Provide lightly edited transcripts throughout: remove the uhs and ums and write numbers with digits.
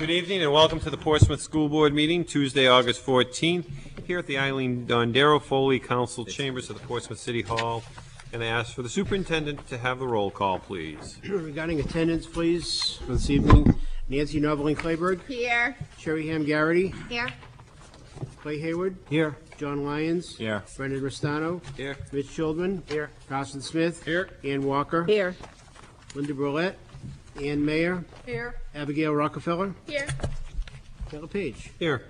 Good evening and welcome to the Portsmouth School Board meeting, Tuesday, August 14th, here at the Eileen Dondero Foley Council Chambers of the Portsmouth City Hall. And I ask for the superintendent to have the roll call, please. Regarding attendance, please, for this evening, Nancy Noveling Clayberg. Here. Sherry Ham Garrity. Here. Clay Hayward. Here. John Lyons. Here. Brendan Restano. Here. Mitch Children. Here. Carson Smith. Here. Ann Walker. Here. Linda Brulette. Ann Mayer. Here. Abigail Rockefeller. Here. Taylor Page. Here.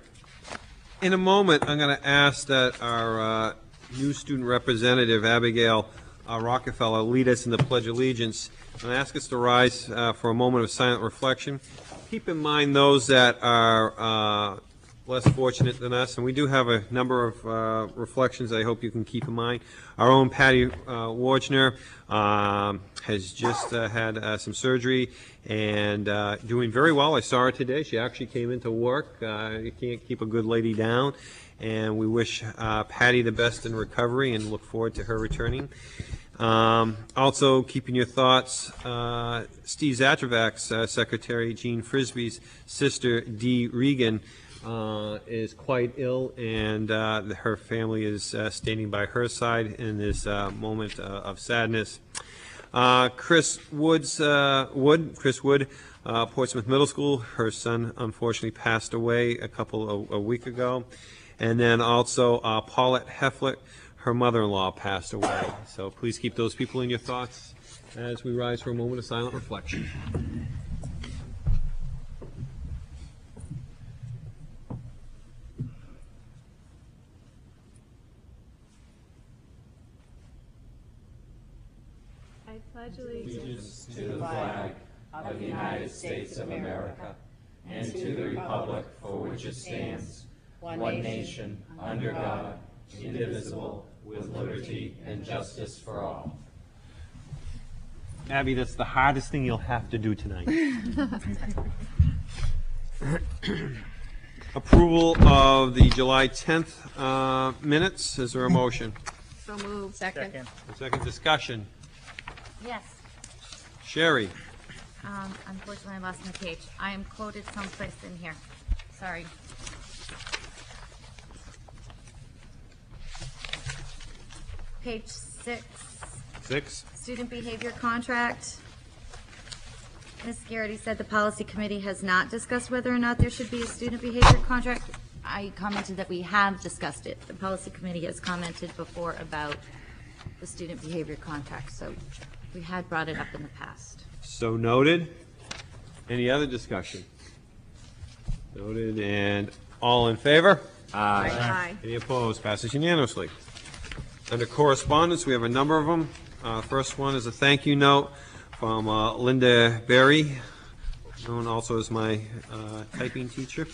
In a moment, I'm going to ask that our new student representative, Abigail Rockefeller, lead us in the Pledge of Allegiance and ask us to rise for a moment of silent reflection. Keep in mind those that are less fortunate than us, and we do have a number of reflections I hope you can keep in mind. Our own Patty Wardner has just had some surgery and doing very well. I saw her today. She actually came into work. You can't keep a good lady down, and we wish Patty the best in recovery and look forward to her returning. Also, keeping your thoughts, Steve Zatravak's secretary, Jean Frisbee's sister, Dee Regan, is quite ill, and her family is standing by her side in this moment of sadness. Chris Wood, Portsmouth Middle School, her son unfortunately passed away a week ago. And then also Paulette Hefflet, her mother-in-law, passed away. So please keep those people in your thoughts as we rise for a moment of silent reflection. I pledge allegiance to the flag of the United States of America and to the republic for which it stands, one nation, under God, indivisible, with liberty and justice for all. Abby, that's the hardest thing you'll have to do tonight. Approval of the July 10th minutes. Is there a motion? So moved. Second. Second discussion. Yes. Sherry. Unfortunately, I lost my page. I am quoted someplace in here. Sorry. Page 6. 6. Student behavior contract. Ms. Garrity said the policy committee has not discussed whether or not there should be a student behavior contract. I commented that we have discussed it. The policy committee has commented before about the student behavior contract, so we had brought it up in the past. So noted. Any other discussion? Noted. And all in favor? Aye. Any opposed? Passes unanimously. Under correspondence, we have a number of them. First one is a thank you note from Linda Berry, known also as my typing teacher.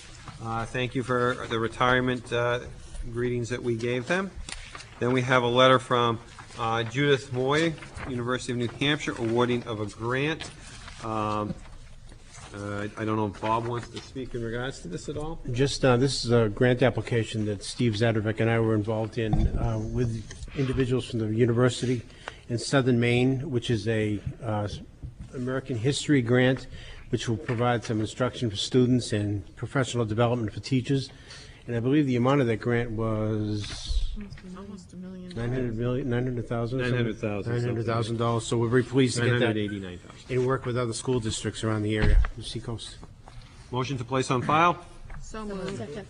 Thank you for the retirement greetings that we gave them. Then we have a letter from Judith Moy, University of New Hampshire, awarding of a grant. I don't know if Bob wants to speak in regards to this at all. Just, this is a grant application that Steve Zadravik and I were involved in with individuals from the university in Southern Maine, which is a American history grant, which will provide some instruction for students and professional development for teachers. And I believe the amount of that grant was Almost $1 million. $900,000. So we're very pleased to get that $989,000. and work with other school districts around the area, the Seacoast. Motion to place on file. So moved. Second.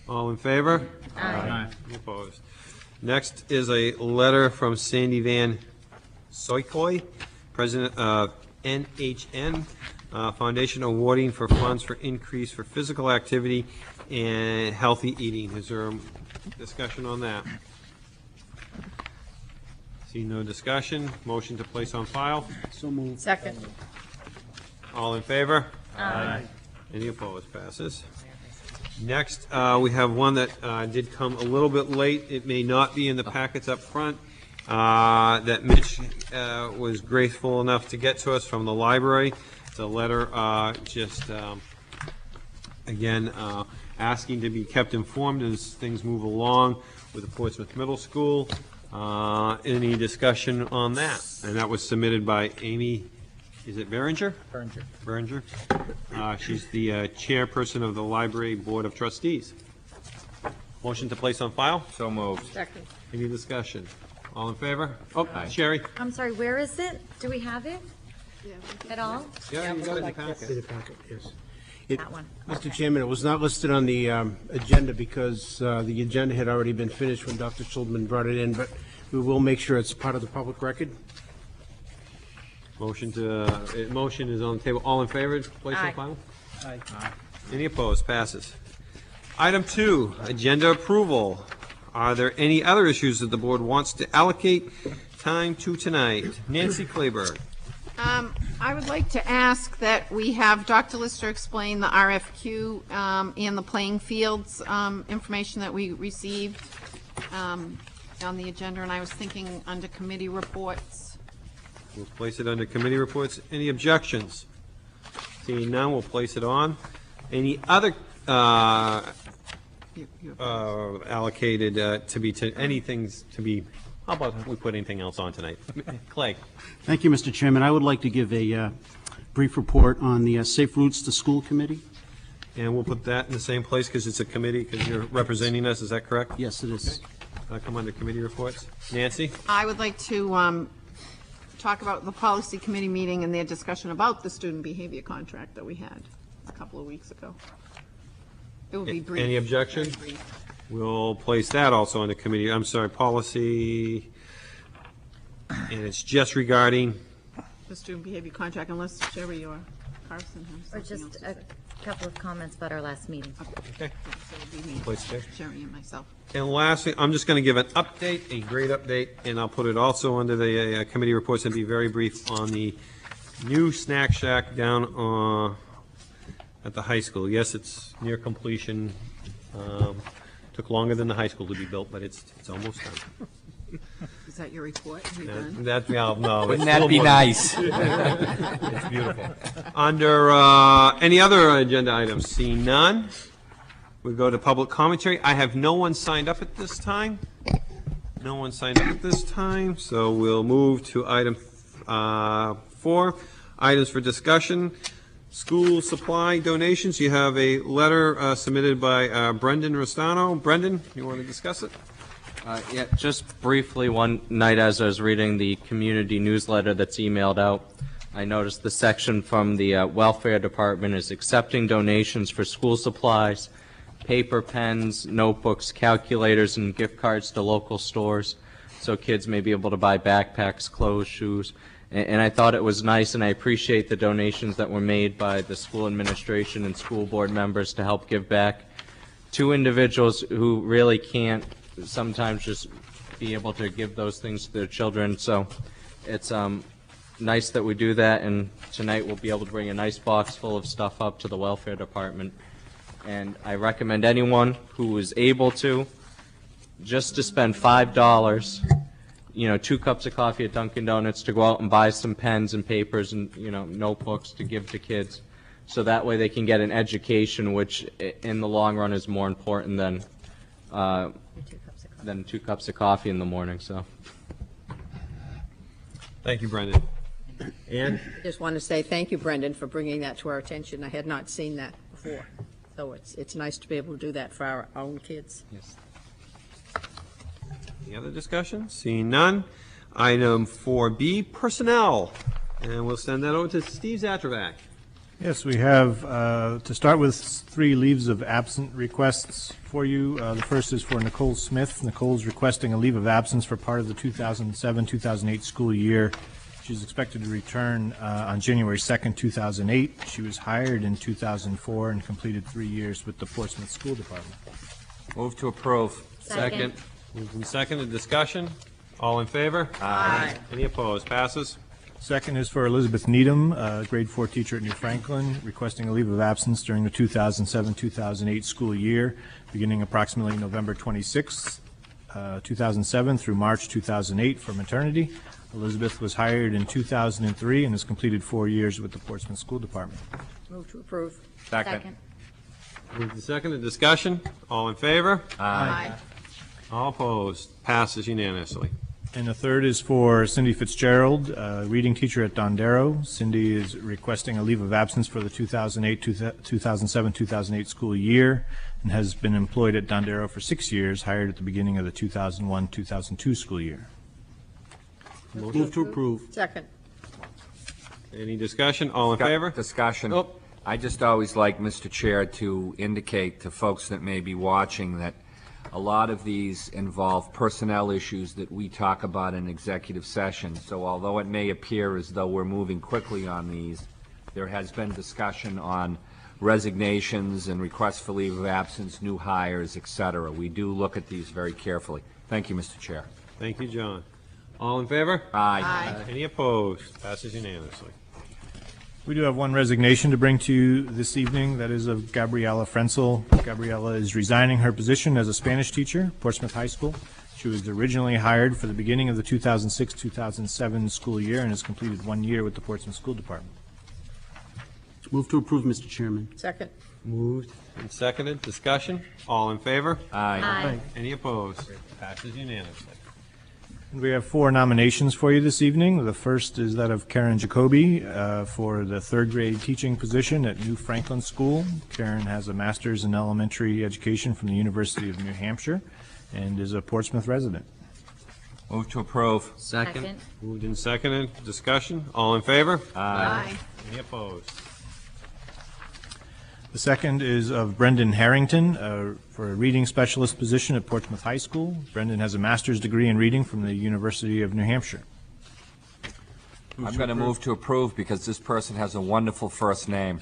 All in favor? Aye. Any opposed? Next is a letter from Sandy Van Soikoy, president of NHN Foundation, awarding for funds for increase for physical activity and healthy eating. Is there a discussion on that? See no discussion. Motion to place on file. So moved. Second. All in favor? Aye. Any opposed? Passes. Next, we have one that did come a little bit late. It may not be in the packets up front. That Mitch was graceful enough to get to us from the library. It's a letter again, asking to be kept informed as things move along with the Portsmouth Middle School. Any discussion on that? And that was submitted by Amy is it Berenger? Berenger. Berenger. She's the chairperson of the Library Board of Trustees. Motion to place on file? So moved. Second. Any discussion? All in favor? Oh, Aye. Sherry? I'm sorry, where is it? Do we have it Yeah, at all? Yeah, you got it in the In packet. the packet, yes. It- That one. Mr. Chairman, it was not listed on the agenda because the agenda had already been finished when Dr. Schulman brought it in, but we will make sure it's part of the public record. Motion is on the table. All in favor, place on Aye. file? Aye. Any opposed? Passes. Item 2, agenda approval. Are there any other issues that the board wants to allocate time to tonight? Nancy Claiborne. I would like to ask that we have Dr. Lister explain the RFQ and the playing fields information that we received on the agenda, and I was thinking under committee reports. We'll place it under committee reports. Any objections? Seeing none, we'll place it on. Any other allocated how about we put anything else on tonight? Clay? Thank you, Mr. Chairman. I would like to give a brief report on the Safe Routes to School Committee. And we'll put that in the same place because it's a committee, because you're representing us, is that correct? Yes, it is. Come under committee reports. Nancy? I would like to talk about the policy committee meeting and their discussion about the student behavior contract that we had a couple of weeks ago. It will be brief. Any objection? Very brief. We'll place that also under committee, I'm sorry, policy, and it's just regarding, The student behavior contract, unless Sherry or Carson Or have something just else a to say. couple of comments about our last meeting. okay, So it'll be me, place there. Sherry and myself. And lastly, I'm just going to give an update, a great update, and I'll put it also under the committee reports and be very brief on the new snack shack down at the high school. Yes, it's near completion. Took longer than the high school to be built, but it's almost done. Is that your report? Are you done? That, no, no. Wouldn't it's that still be more- nice? It's beautiful. Under any other agenda items, seeing none, we go to public commentary. I have no one signed up at this time. No one signed up at this time, so we'll move to item 4, items for discussion. School supply donations. You have a letter submitted by Brendan Rostano. Brendan, you want to discuss it? Yeah, just briefly, one night as I was reading the community newsletter that's emailed out, I noticed the section from the welfare department is accepting donations for school supplies, paper, pens, notebooks, calculators, and gift cards to local stores, so kids may be able to buy backpacks, clothes, shoes. And I thought it was nice, and I appreciate the donations that were made by the school administration and school board members to help give back to individuals who really can't sometimes just be able to give those things to their children. So it's nice that we do that, and tonight we'll be able to bring a nice box full of stuff up to the welfare department. And I recommend anyone who is able to, just to spend $5, 2 cups of coffee at Dunkin' Donuts, to go out and buy some pens and papers and, notebooks to give to kids. So that way they can get an education, which in the long run is more important than 2 cups of coffee in the morning, so. Thank you, Brendan. Ann? Just want to say thank you, Brendan, for bringing that to our attention. I had not seen that before. So it's nice to be able to do that for our own kids. Yes. Any other discussion? Seeing none. Item 4B, personnel. And we'll send that over to Steve Zatrovac. Yes, we have, to start with, 3 leaves of absent requests for you. The first is for Nicole Smith. Nicole's requesting a leave of absence for part of the 2007-2008 school year. She's expected to return on January 2nd, 2008. She was hired in 2004 and completed 3 years with the Portsmouth School Department. Move to approve. Second. Moved and seconded. Discussion? All in favor? Aye. Any opposed? Passes. Second is for Elizabeth Needham, grade 4 teacher at New Franklin, requesting a leave of absence during the 2007-2008 school year, beginning approximately November 26th, 2007 through March 2008 for maternity. Elizabeth was hired in 2003 and has completed 4 years with the Portsmouth School Department. Move to approve. Second. Moved and seconded. Discussion? All in favor? Aye. All opposed? Passes unanimously. And the third is for Cindy Fitzgerald, reading teacher at Dondero. Cindy is requesting a leave of absence for the 2007-2008 school year and has been employed at Dondero for 6 years, hired at the beginning of the 2001-2002 school year. Move to approve. Second. Any discussion? All in favor? Discussion. Oh. I just always like, Mr. Chair, to indicate to folks that may be watching that a lot of these involve personnel issues that we talk about in executive session. So although it may appear as though we're moving quickly on these, there has been discussion on resignations and requests for leave of absence, new hires, et cetera. We do look at these very carefully. Thank you, Mr. Chair. Thank you, John. All in favor? Aye. Any opposed? Passes unanimously. We do have one resignation to bring to you this evening. That is of Gabriella Frenzel. Gabriella is resigning her position as a Spanish teacher, Portsmouth High School. She was originally hired for the beginning of the 2006-2007 school year and has completed 1 year with the Portsmouth School Department. Move to approve, Mr. Chairman. Second. Moved and seconded. Discussion? All in favor? Aye. Any opposed? Passes unanimously. We have 4 nominations for you this evening. The first is that of Karen Jacoby for the 3rd grade teaching position at New Franklin School. Karen has a master's in elementary education from the University of New Hampshire and is a Portsmouth resident. Move to approve. Second. Moved and seconded. Discussion? All in favor? Aye. Any opposed? The second is of Brendan Harrington for a reading specialist position at Portsmouth High School. Brendan has a master's degree in reading from the University of New Hampshire. I'm going to move to approve because this person has a wonderful first name.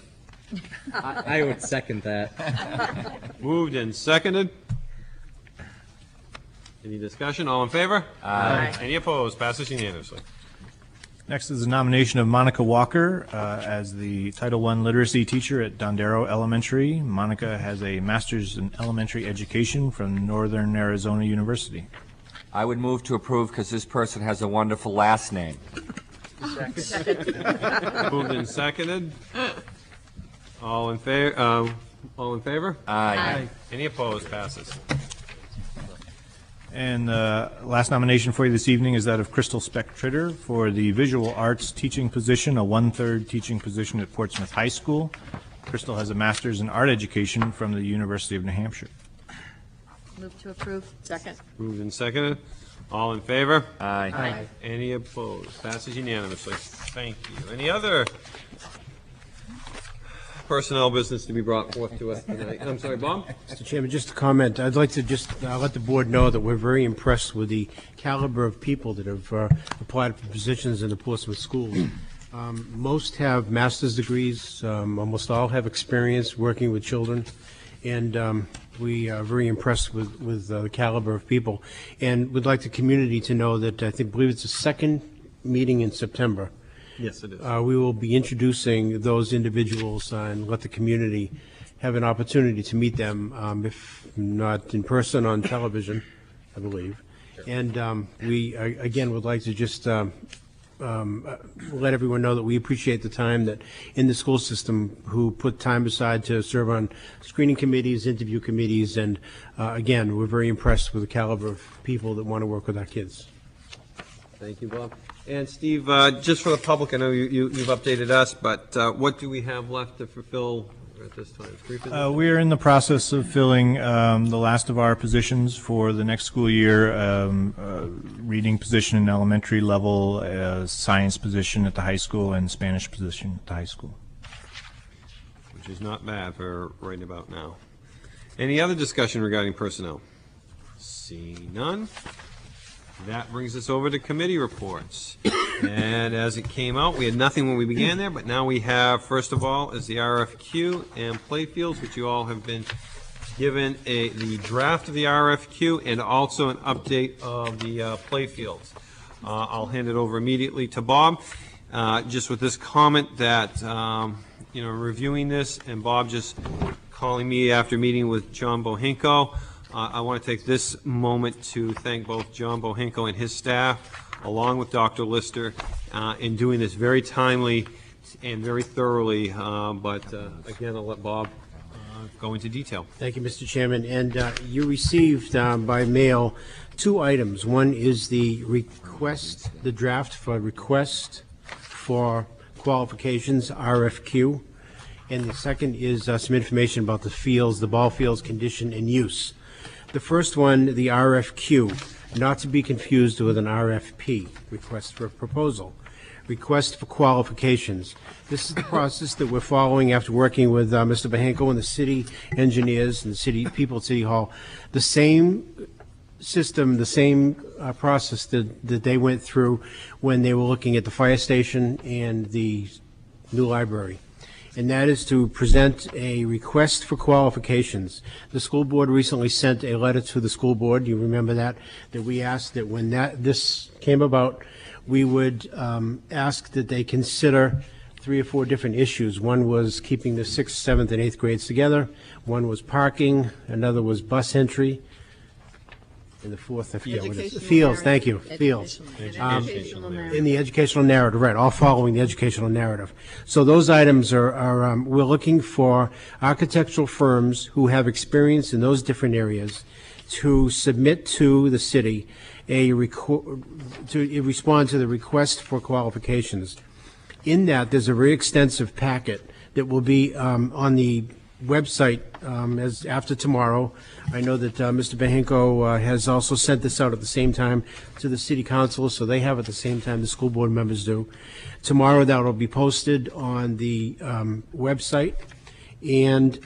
I would second that. Moved and seconded. Any discussion? All in favor? Aye. Any opposed? Passes unanimously. Next is the nomination of Monica Walker as the Title I literacy teacher at Dondero Elementary. Monica has a master's in elementary education from Northern Arizona University. I would move to approve because this person has a wonderful last name. Moved and seconded. All in favor? All in favor? Aye. Any opposed? Passes. And the last nomination for you this evening is that of Crystal Speck-Tritter for the visual arts teaching position, a 1/3 teaching position at Portsmouth High School. Crystal has a master's in art education from the University of New Hampshire. Move to approve. Second. Moved and seconded. All in favor? Aye. Any opposed? Passes unanimously. Thank you. Any other personnel business to be brought forth to us tonight? I'm sorry, Bob? Mr. Chairman, just a comment. I'd like to just let the board know that we're very impressed with the caliber of people that have applied for positions in the Portsmouth schools. Most have master's degrees. Almost all have experience working with children. And we are very impressed with the caliber of people. And would like the community to know that I believe it's the second meeting in September. Yes, it is. We will be introducing those individuals and let the community have an opportunity to meet them, if not in person, on television, I believe. And we, again, would like to just let everyone know that we appreciate the time that in the school system who put time aside to serve on screening committees, interview committees, and again, we're very impressed with the caliber of people that want to work with our kids. Thank you, Bob. And Steve, just for the public, I know you've updated us, but what do we have left to fulfill at this time? 3 positions? We are in the process of filling the last of our positions for the next school year, reading position in elementary level, science position at the high school, and Spanish position at the high school. Which is not bad for right about now. Any other discussion regarding personnel? See none. That brings us over to committee reports. And as it came out, we had nothing when we began there, but now we have, first of all, is the RFQ and playfields, which you all have been given the draft of the RFQ and also an update of the playfields. I'll hand it over immediately to Bob, just with this comment that, reviewing this, and Bob just calling me after meeting with John Bohinko, I want to take this moment to thank both John Bohinko and his staff, along with Dr. Lister, in doing this very timely and very thoroughly. But again, I'll let Bob go into detail. Thank you, Mr. Chairman. And you received by mail 2 items. One is the request, the draft for request for qualifications, RFQ. And the second is some information about the fields, the ball fields condition and use. The first one, the RFQ, not to be confused with an RFP, request for a proposal. Request for qualifications. This is the process that we're following after working with Mr. Bahenko and the city engineers and the city people at City Hall. The same system, the same process that they went through when they were looking at the fire station and the new library. And that is to present a request for qualifications. The school board recently sent a letter to the school board, you remember that we asked that when this came about, we would ask that they consider 3 or 4 different issues. One was keeping the 6th, 7th, and 8th grades together. One was parking. Another was bus entry. And the fourth, I forget what it is. Educational Fields, thank you, narrative. fields. Educational narrative. In the educational narrative, right, all following the educational narrative. So those items are we're looking for architectural firms who have experience in those different areas to submit to the city to respond to the request for qualifications. In that, there's a very extensive packet that will be on the website as after tomorrow. I know that Mr. Bahenko has also sent this out at the same time to the city council, so they have it at the same time the school board members do. Tomorrow that will be posted on the website, and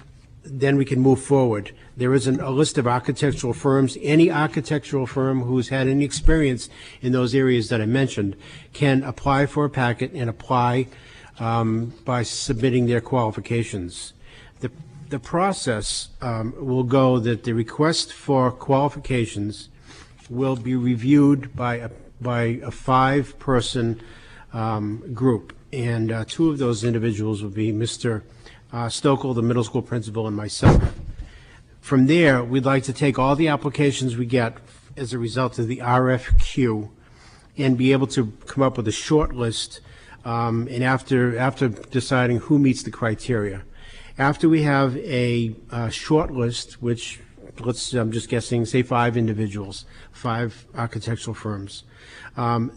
then we can move forward. There is a list of architectural firms. Any architectural firm who's had any experience in those areas that I mentioned can apply for a packet and apply by submitting their qualifications. The process will go that the request for qualifications will be reviewed by a 5-person group, and 2 of those individuals will be Mr. Stokel, the middle school principal, and myself. From there, we'd like to take all the applications we get as a result of the RFQ and be able to come up with a short list, and after deciding who meets the criteria. After we have a short list, which I'm just guessing, say 5 individuals, 5 architectural firms,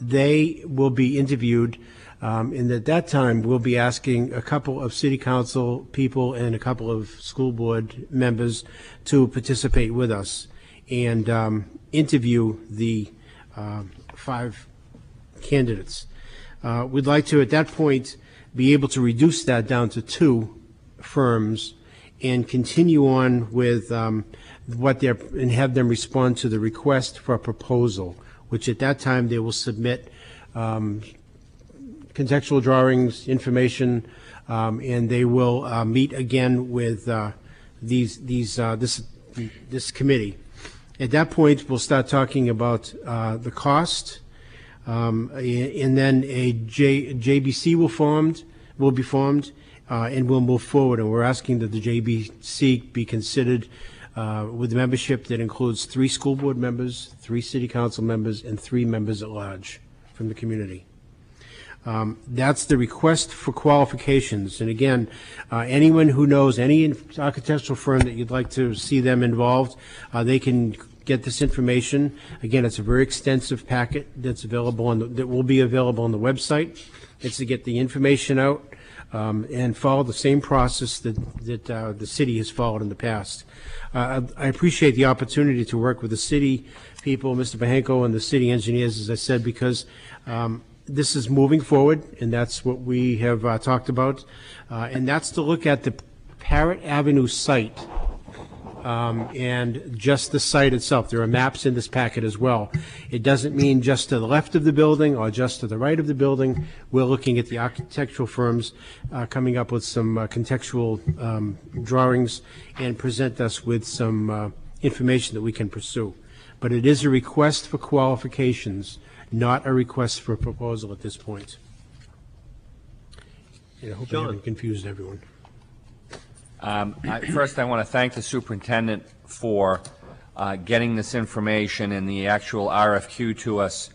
they will be interviewed, and at that time, we'll be asking a couple of city council people and a couple of school board members to participate with us and interview the 5 candidates. We'd like to, at that point, be able to reduce that down to 2 firms and continue on with and have them respond to the request for a proposal, which at that time they will submit contextual drawings, information, and they will meet again with this committee. At that point, we'll start talking about the cost, and then a JBC will be formed, and we'll move forward. And we're asking that the JBC be considered with membership that includes 3 school board members, 3 city council members, and 3 members at large from the community. That's the request for qualifications. And again, anyone who knows any architectural firm that you'd like to see them involved, they can get this information. Again, it's a very extensive packet that's available that will be available on the website. It's to get the information out and follow the same process that the city has followed in the past. I appreciate the opportunity to work with the city people, Mr. Bahenko, and the city engineers, as I said, because this is moving forward, and that's what we have talked about, and that's to look at the Parrott Avenue site and just the site itself. There are maps in this packet as well. It doesn't mean just to the left of the building or just to the right of the building. We're looking at the architectural firms coming up with some contextual drawings and present us with some information that we can pursue. But it is a request for qualifications, not a request for a proposal at this point. And I hope I haven't confused everyone. First, I want to thank the superintendent for getting this information and the actual RFQ to us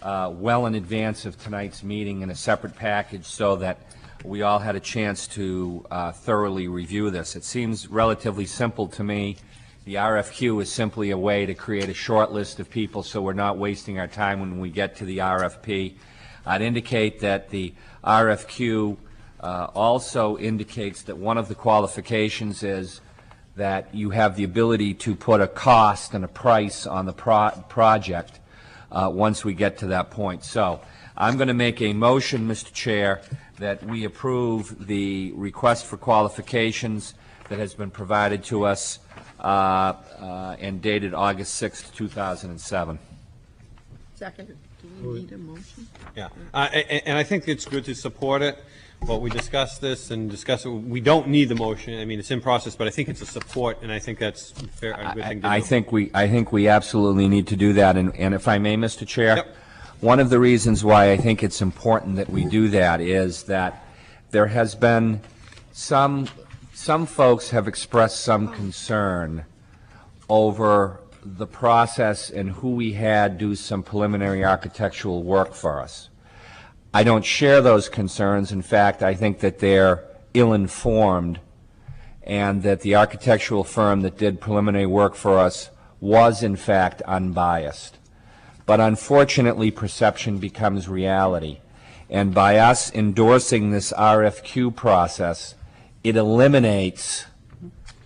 well in advance of tonight's meeting in a separate package so that we all had a chance to thoroughly review this. It seems relatively simple to me. The RFQ is simply a way to create a short list of people so we're not wasting our time when we get to the RFP. I'd indicate that the RFQ also indicates that one of the qualifications is that you have the ability to put a cost and a price on the project once we get to that point. So I'm going to make a motion, Mr. Chair, that we approve the request for qualifications that has been provided to us and dated August 6th, 2007. Second, do we need a motion? Yeah, and I think it's good to support it, but we discussed this and discussed it. We don't need the motion. I mean, it's in process, but I think it's a support, and I think that's fair, a good thing to do. I think we absolutely need to do that, and if I may, Mr. Chair, Yep. one of the reasons why I think it's important that we do that is that there has been some folks have expressed some concern over the process and who we had do some preliminary architectural work for us. I don't share those concerns. In fact, I think that they're ill-informed and that the architectural firm that did preliminary work for us was, in fact, unbiased. But unfortunately, perception becomes reality. And by us endorsing this RFQ process, it eliminates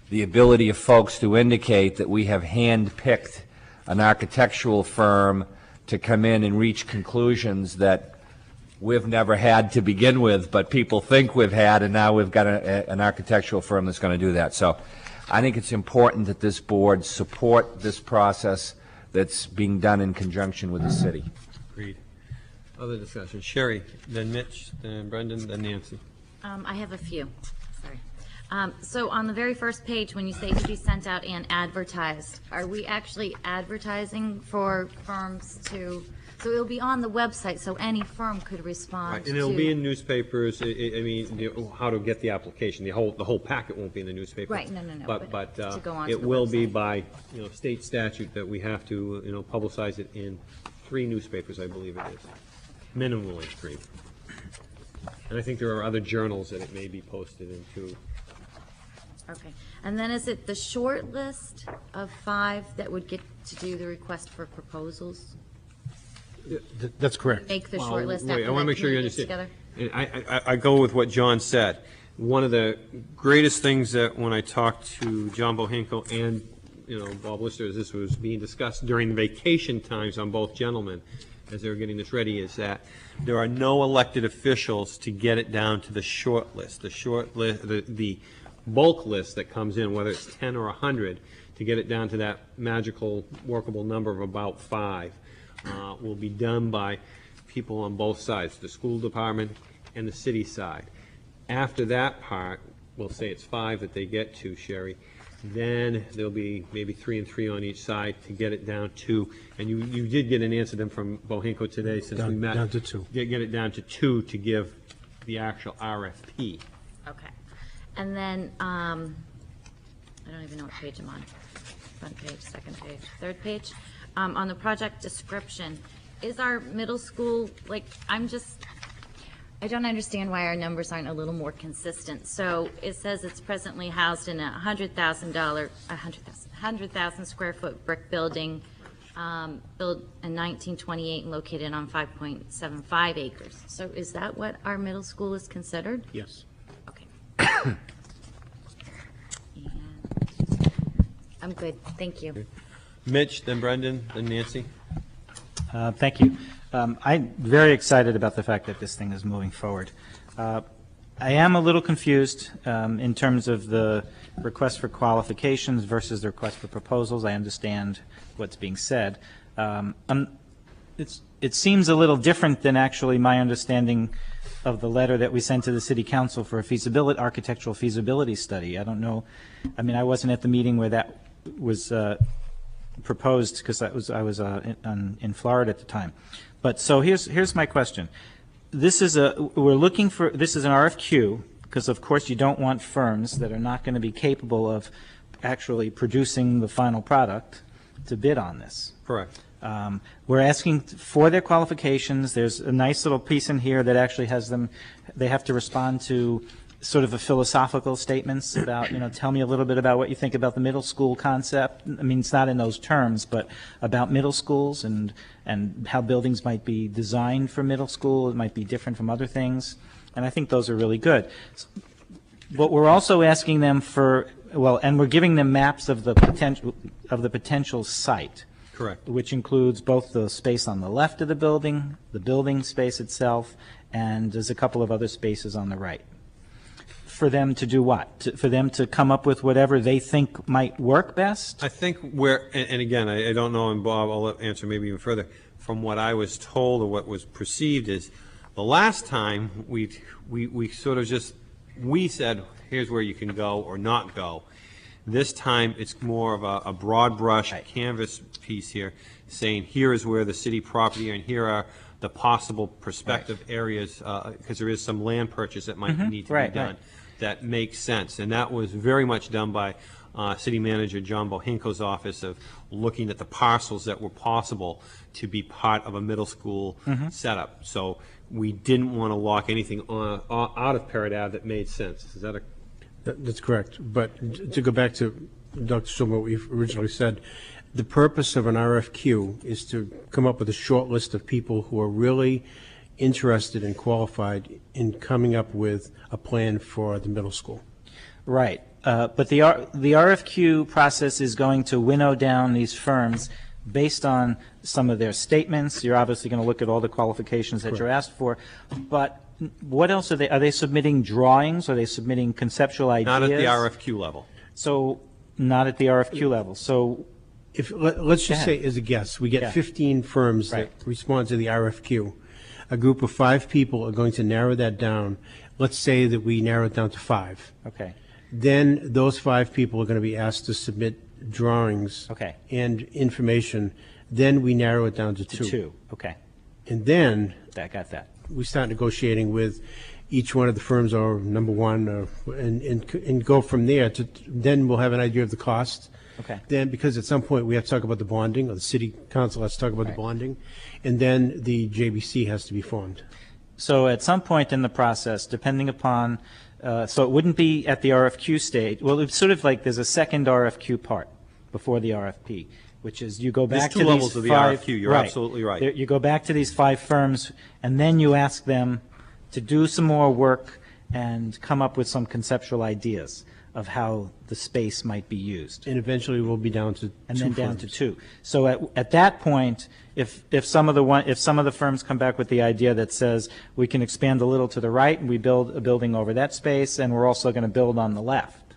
the ability of folks to indicate that we have hand-picked an architectural firm to come in and reach conclusions that we've never had to begin with, but people think we've had, and now we've got an architectural firm that's going to do that. So I think it's important that this board support this process that's being done in conjunction with the city. Agreed. Other discussion. Sherry, then Mitch, then Brendan, then Nancy. I have a few. Sorry. So on the very first page, when you say to be sent out and advertised, are we actually advertising for firms to, so it'll be on the website, so any firm could respond Right, to? and it'll be in newspapers. I mean, how to get the application. The whole packet won't be in the newspaper. Right, no, But to go on to it the will be website. by, state statute that we have to, publicize it in 3 newspapers, I believe it is. Minimally 3. And I think there are other journals that it may be posted into. Okay. And then is it the short list of 5 that would get to do the request for proposals? That's correct. Make the Well, short list wait, after I want to the make sure you committee gets understand. together? And I go with what John said. One of the greatest things that when I talked to John Bohinko and, Bob Lister, as this was being discussed during the vacation times on both gentlemen, as they were getting this ready, is that there are no elected officials to get it down to the short list. The short list, the bulk list that comes in, whether it's 10 or 100, to get it down to that magical workable number of about 5, will be done by people on both sides, the school department and the city side. After that part, we'll say it's 5 that they get to, Sherry, then there'll be maybe 3 and 3 on each side to get it down to, and you did get an answer then from Bohinko today since we met. Down to 2. Get it down to 2 to give the actual RFP. Okay. And then, I don't even know what page I'm on. Front page, second page, third page. On the project description, is our middle school, I don't understand why our numbers aren't a little more consistent. So it says it's presently housed in a 100,000 square foot brick building, built in 1928 and located on 5.75 acres. So is that what our middle school is considered? Yes. Okay. And I'm good, thank you. Mitch, then Brendan, then Nancy. Thank you. I'm very excited about the fact that this thing is moving forward. I am a little confused in terms of the request for qualifications versus the request for proposals. I understand what's being said. It seems a little different than actually my understanding of the letter that we sent to the City Council for a architectural feasibility study. I don't know. I mean, I wasn't at the meeting where that was proposed because I was in Florida at the time. But so here's my question. This is an RFQ because of course you don't want firms that are not going to be capable of actually producing the final product to bid on this. Correct. We're asking for their qualifications. There's a nice little piece in here that actually has them, they have to respond to sort of a philosophical statements about, tell me a little bit about what you think about the middle school concept. I mean, it's not in those terms, but about middle schools and how buildings might be designed for middle school. It might be different from other things. And I think those are really good. But we're also asking them for, and we're giving them maps of the potential site. Correct. Which includes both the space on the left of the building space itself, and there's a couple of other spaces on the right. For them to do what? For them to come up with whatever they think might work best? I think and again, I don't know, and Bob, I'll answer maybe even further. From what I was told or what was perceived is, the last time we sort of we said, here's where you can go or not go. This time, it's more of a broad brush canvas piece here, saying here is where the city property and here are the possible prospective areas, because there is some land purchase that might need to be done that makes sense. And that was very much done by City Manager John Bohinko's office of looking at the parcels that were possible to be part of a middle school setup. So we didn't want to lock anything out of Parrot Ave that made sense. Is that a... That's correct. But to go back to Dr. Schulman, what we originally said, the purpose of an RFQ is to come up with a short list of people who are really interested and qualified in coming up with a plan for the middle school. Right. But the RFQ process is going to winnow down these firms based on some of their statements. You're obviously going to look at all the qualifications that you're asked for. But what else are they submitting drawings? Are they submitting conceptual ideas? Not at the RFQ level. So, not at the RFQ level. So, let's just say, as a guess, we get 15 firms that respond to the RFQ. A group of 5 people are going to narrow that down. Let's say that we narrow it down to 5. Okay. Then those 5 people are going to be asked to submit drawings and information. Then we narrow it down to 2. Okay. And then I got that. We start negotiating with each one of the firms, or number one, and go from there. Then we'll have an idea of the cost. Okay. Then, because at some point we have to talk about the bonding, or the city council has to talk about the bonding, and then the JBC has to be formed. So at some point in the process, depending upon, so it wouldn't be at the RFQ stage. Well, it's sort of like there's a second RFQ part before the RFP, which is you go back to these 5. There's 2 levels of the RFQ. You're absolutely right. You go back to these 5 firms, and then you ask them to do some more work and come up with some conceptual ideas of how the space might be used. And eventually we'll be down to 2 and then down firms. to 2. So at that point, if some of the firms come back with the idea that says we can expand a little to the right and we build a building over that space, and we're also going to build on the left,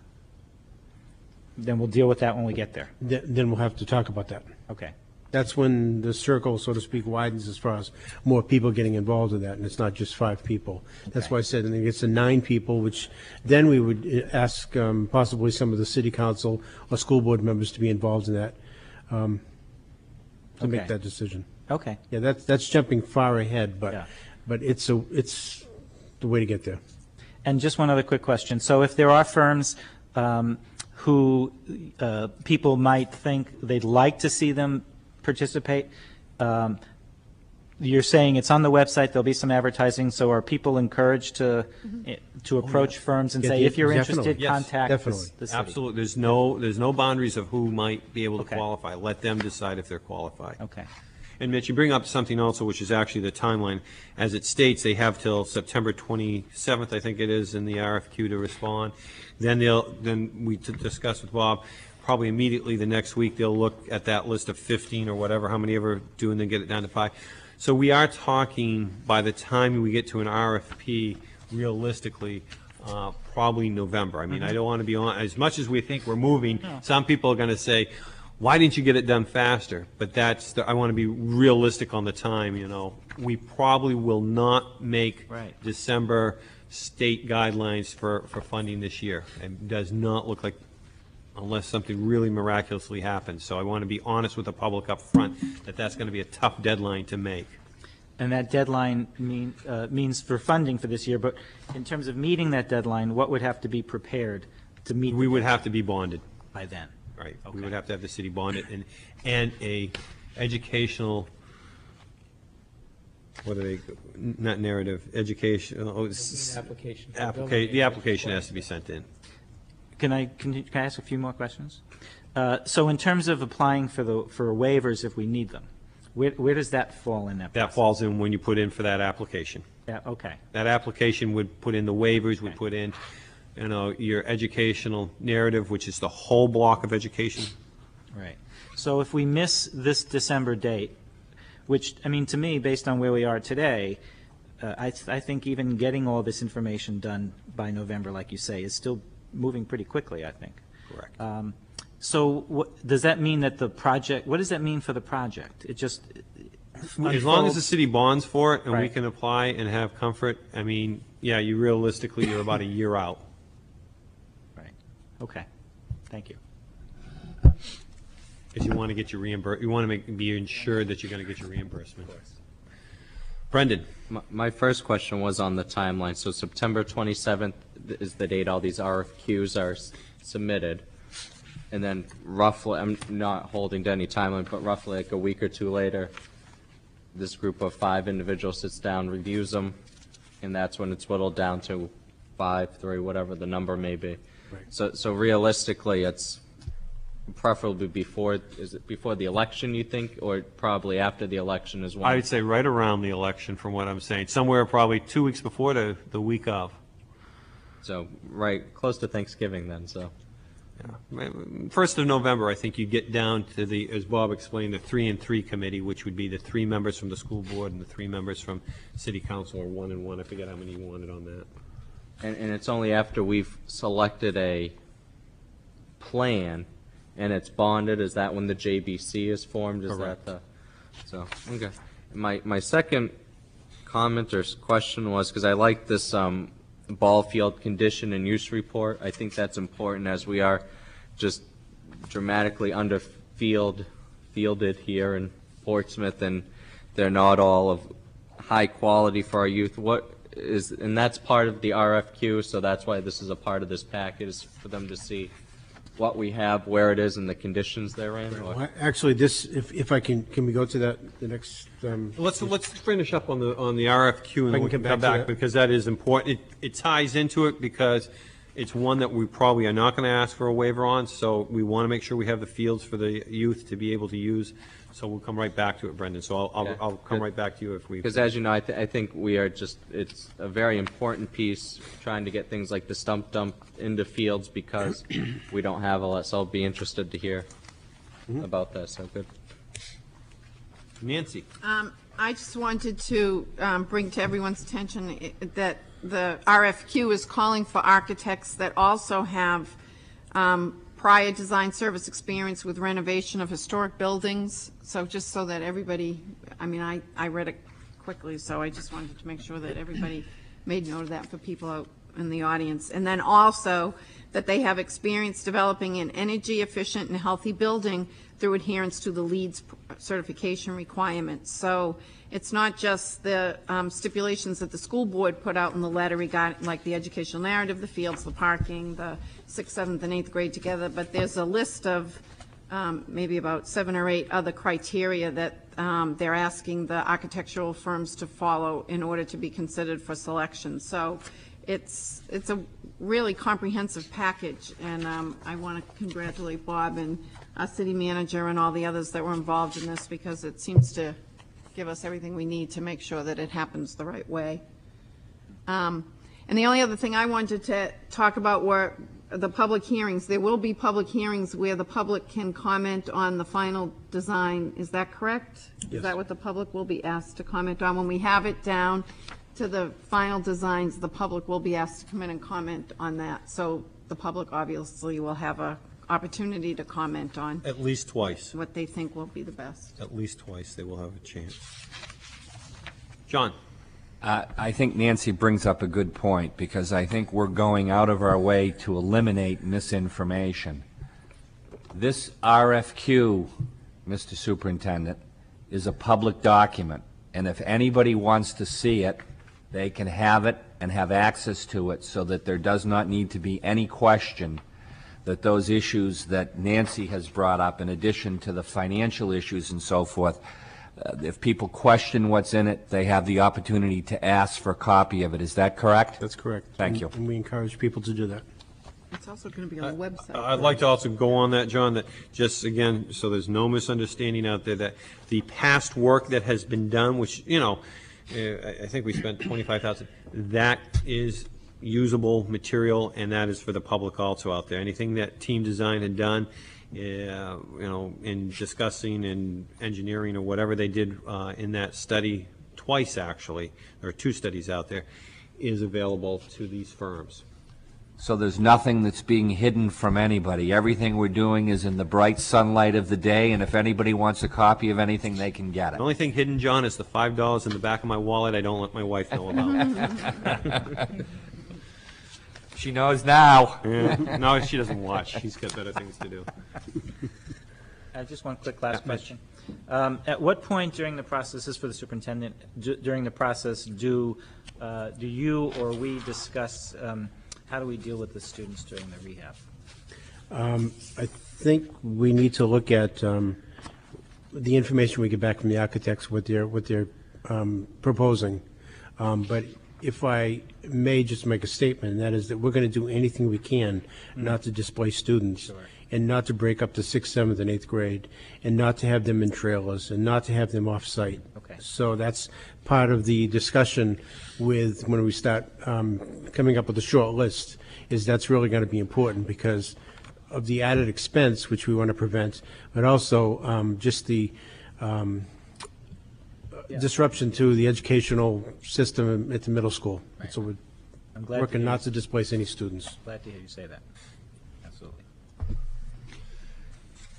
then we'll deal with that when we get there. Then we'll have to talk about that. Okay. That's when the circle, so to speak, widens as far as more people getting involved in that, and it's not just 5 people. That's why I said, and it gets to 9 people, which then we would ask possibly some of the city council or school board members to be involved in that, to make that decision. Okay. Yeah, that's jumping far ahead, but it's the way to get there. And just one other quick question. So if there are firms who people might think they'd like to see them participate, you're saying it's on the website, there'll be some advertising, so are people encouraged to approach firms and say, if you're interested, contact the city? Absolutely. There's no boundaries of who might be able to qualify. Let them decide if they're qualified. Okay. And Mitch, you bring up something also, which is actually the timeline. As it states, they have till September 27th, I think it is, in the RFQ to respond. Then we discuss with Bob, probably immediately the next week, they'll look at that list of 15 or whatever, how many ever do, and then get it down to 5. So we are talking, by the time we get to an RFP, realistically, probably November. I mean, I don't want to be on, as much as we think we're moving, some people are going to say, why didn't you get it done faster? But I want to be realistic on the time, We probably will not make December state guidelines for funding this year. It does not look like, unless something really miraculously happens. So I want to be honest with the public up front that that's going to be a tough deadline to make. And that deadline means for funding for this year, but in terms of meeting that deadline, what would have to be prepared to meet? We would have to be bonded. By then. Right. Okay. We would have to have the city bonded and a educational, what are they, not narrative, education, Application. the application has to be sent in. Can I ask a few more questions? So in terms of applying for waivers if we need them, where does that fall in that That process? falls in when you put in for that application. Yeah, okay. That application would put in the waivers, would put in, your educational narrative, which is the whole block of education. Right. So if we miss this December date, which, I mean, to me, based on where we are today, I think even getting all this information done by November, like you say, is still moving pretty quickly, I think. Correct. So does that mean that what does that mean for the project? It just As long as the unfolds- city bonds for it and we Right. can apply and have comfort, I mean, yeah, you're about a year out. Right. Okay. Thank you. If you want to get your you want to be ensured that you're going to get your reimbursement. Brendan? My first question was on the timeline. So September 27th is the date all these RFQs are submitted. And then roughly, I'm not holding to any timeline, but roughly like a week or two later, this group of 5 individuals sits down, reviews them, and that's when it's whittled down to 5, 3, whatever the number may be. Right. So realistically, it's preferably before the election, you think, or probably after the election as well? I would say right around the election, from what I'm saying, somewhere probably 2 weeks before the week of. So, right, close to Thanksgiving then, so. Yeah. 1st of November, I think you get down to as Bob explained, the 3 and 3 committee, which would be the 3 members from the school board and the 3 members from city council, or 1 and 1. I forget how many you wanted on that. And it's only after we've selected a plan and it's bonded, is that when the JBC is formed? Is Correct. that okay. My second comment or question was, because I like this ball field condition and use report. I think that's important as we are just dramatically fielded here in Portsmouth, and they're not all of high quality for our youth. And that's part of the RFQ, so that's why this is a part of this package, is for them to see what we have, where it is, and the conditions they're in. Or? Well, actually, if I can we go to that, the next? Let's finish up on the RFQ and I then can we can come come back to back, that. because that is important. It ties into it because it's one that we probably are not going to ask for a waiver on, so we want to make sure we have the fields for the youth to be able to use. So we'll come right back to it, Brendan. So I'll come right back to you if we. Because as you know, I think we are it's a very important piece, trying to get things like the stump dump into fields, because we don't have a lot, so I'll be interested to hear about that, so good. Nancy? I just wanted to bring to everyone's attention that the RFQ is calling for architects that also have prior design service experience with renovation of historic buildings. So just so that everybody, I mean, I read it quickly, so I just wanted to make sure that everybody made note of that for people out in the audience. And then also that they have experience developing an energy efficient and healthy building through adherence to the LEED certification requirements. So it's not just the stipulations that the school board put out in the letter regarding, like the educational narrative, the fields, the parking, the 6th, 7th, and 8th grade together, but there's a list of maybe about 7 or 8 other criteria that they're asking the architectural firms to follow in order to be considered for selection. So it's a really comprehensive package, and I want to congratulate Bob and our city manager and all the others that were involved in this, because it seems to give us everything we need to make sure that it happens the right way. And the only other thing I wanted to talk about were the public hearings. There will be public hearings where the public can comment on the final design. Is that correct? Yes. Is that what the public will be asked to comment on? When we have it down to the final designs, the public will be asked to come in and comment on that. So the public obviously will have a opportunity to comment on At least twice. what they think will be the best. At least twice they will have a chance. John? I think Nancy brings up a good point, because I think we're going out of our way to eliminate misinformation. This RFQ, Mr. Superintendent, is a public document, and if anybody wants to see it, they can have it and have access to it, so that there does not need to be any question that those issues that Nancy has brought up, in addition to the financial issues and so forth, if people question what's in it, they have the opportunity to ask for a copy of it. Is that correct? That's correct. Thank you. And we encourage people to do that. It's also going to be on the website. I'd like to also go on that, John, that just, again, so there's no misunderstanding out there, that the past work that has been done, which, you know, I think we spent $25,000, that is usable material, and that is for the public also out there. Anything that Team Design had done, you know, in discussing and engineering or whatever they did in that study, twice actually, there are 2 studies out there, is available to these firms. So there's nothing that's being hidden from anybody. Everything we're doing is in the bright sunlight of the day, and if anybody wants a copy of anything, they can get it. The only thing hidden, John, is the $5 in the back of my wallet I don't let my wife know about. She knows now. Yeah. No, she doesn't watch. She's got better things to do. Just one quick last question. At what point during the process, this is for the superintendent, during the process, do you or we discuss how do we deal with the students during the rehab? I think we need to look at the information we get back from the architects, what they're proposing. But if I may just make a statement, and that is that we're going to do anything we can not to displace students, and not to break up the 6th, 7th, and 8th grade, and not to have them in trailers, and not to have them off-site. Okay. So that's part of the discussion with, when we start coming up with a short list, is that's really going to be important because of the added expense, which we want to prevent, but also just the disruption to the educational system at the middle school. Right. So we're I'm glad working to hear not to displace any students. Glad to hear you say that. Absolutely.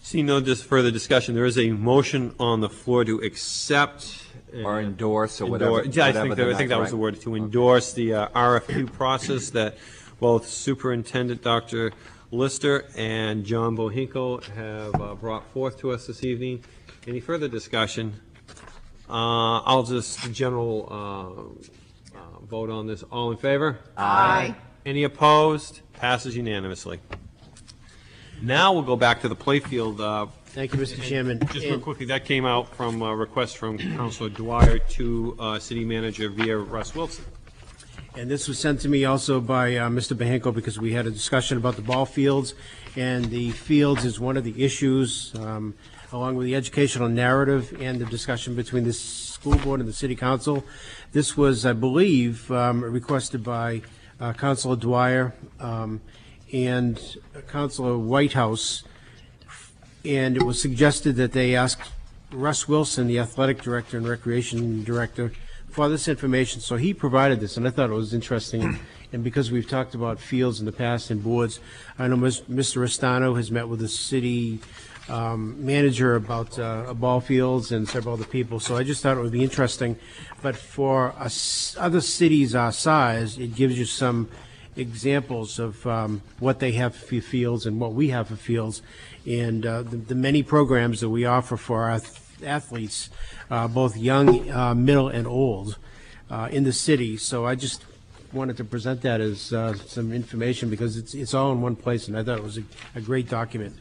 Seeing no further discussion, there is a motion on the floor to accept Or endorse, or whatever. Yeah, I think whatever that was right. the word, to endorse the RFQ process that both Superintendent Dr. Lister and John Bohinko have brought forth to us this evening. Any further discussion? I'll just general vote on this. All in favor? Aye. Any opposed? Passes unanimously. Now we'll go back to the playfield. Thank you, Mr. Chairman. Just real quickly, that came out from a request from Councilor Dwyer to City Manager via Russ Wilson. And this was sent to me also by Mr. Bahenko because we had a discussion about the ball fields, and the fields is one of the issues, along with the educational narrative and the discussion between the school board and the city council. This was, I believe, requested by Councilor Dwyer and Councilor Whitehouse, and it was suggested that they ask Russ Wilson, the athletic director and recreation director, for this information. So he provided this, and I thought it was interesting. And because we've talked about fields in the past and boards, I know Mr. Restano has met with the city manager about ball fields and several other people. So I just thought it would be interesting. But for other cities our size, it gives you some examples of what they have for fields and what we have for fields, and the many programs that we offer for our athletes, both young, middle, and old, in the city. So I just wanted to present that as some information because it's all in one place, and I thought it was a great document.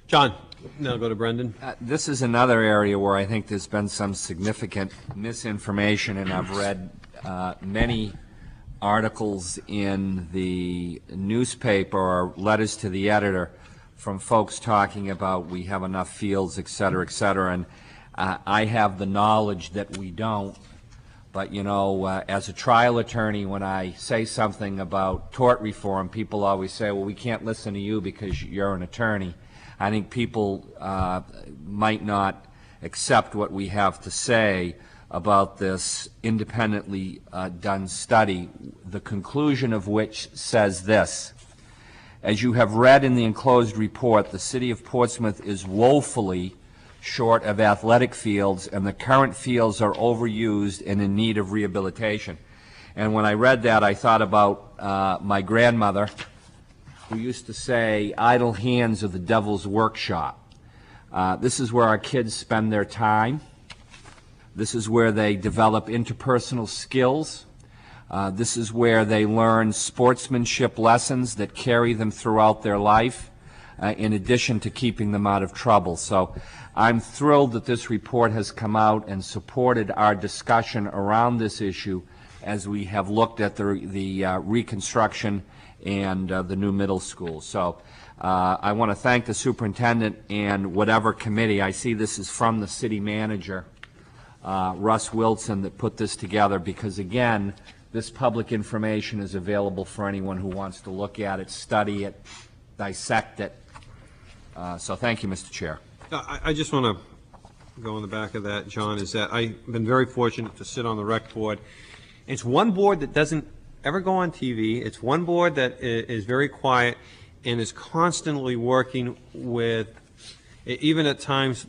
John, now go to Brendan. This is another area where I think there's been some significant misinformation, and I've read many articles in the newspaper or letters to the editor from folks talking about we have enough fields, et cetera, and I have the knowledge that we don't. But, you know, as a trial attorney, when I say something about tort reform, people always say, well, we can't listen to you because you're an attorney. I think people might not accept what we have to say about this independently done study, the conclusion of which says this: as you have read in the enclosed report, the city of Portsmouth is woefully short of athletic fields, and the current fields are overused and in need of rehabilitation. And when I read that, I thought about my grandmother, who used to say, idle hands are the devil's workshop. This is where our kids spend their time. This is where they develop interpersonal skills. This is where they learn sportsmanship lessons that carry them throughout their life, in addition to keeping them out of trouble. So I'm thrilled that this report has come out and supported our discussion around this issue as we have looked at the reconstruction and the new middle school. So I want to thank the superintendent and whatever committee. I see this is from the city manager, Russ Wilson, that put this together, because again, this public information is available for anyone who wants to look at it, study it, dissect it. So thank you, Mr. Chair. I just want to go on the back of that, John, is that I've been very fortunate to sit on the rec board. It's one board that doesn't ever go on TV. It's one board that is very quiet and is constantly working with, even at times,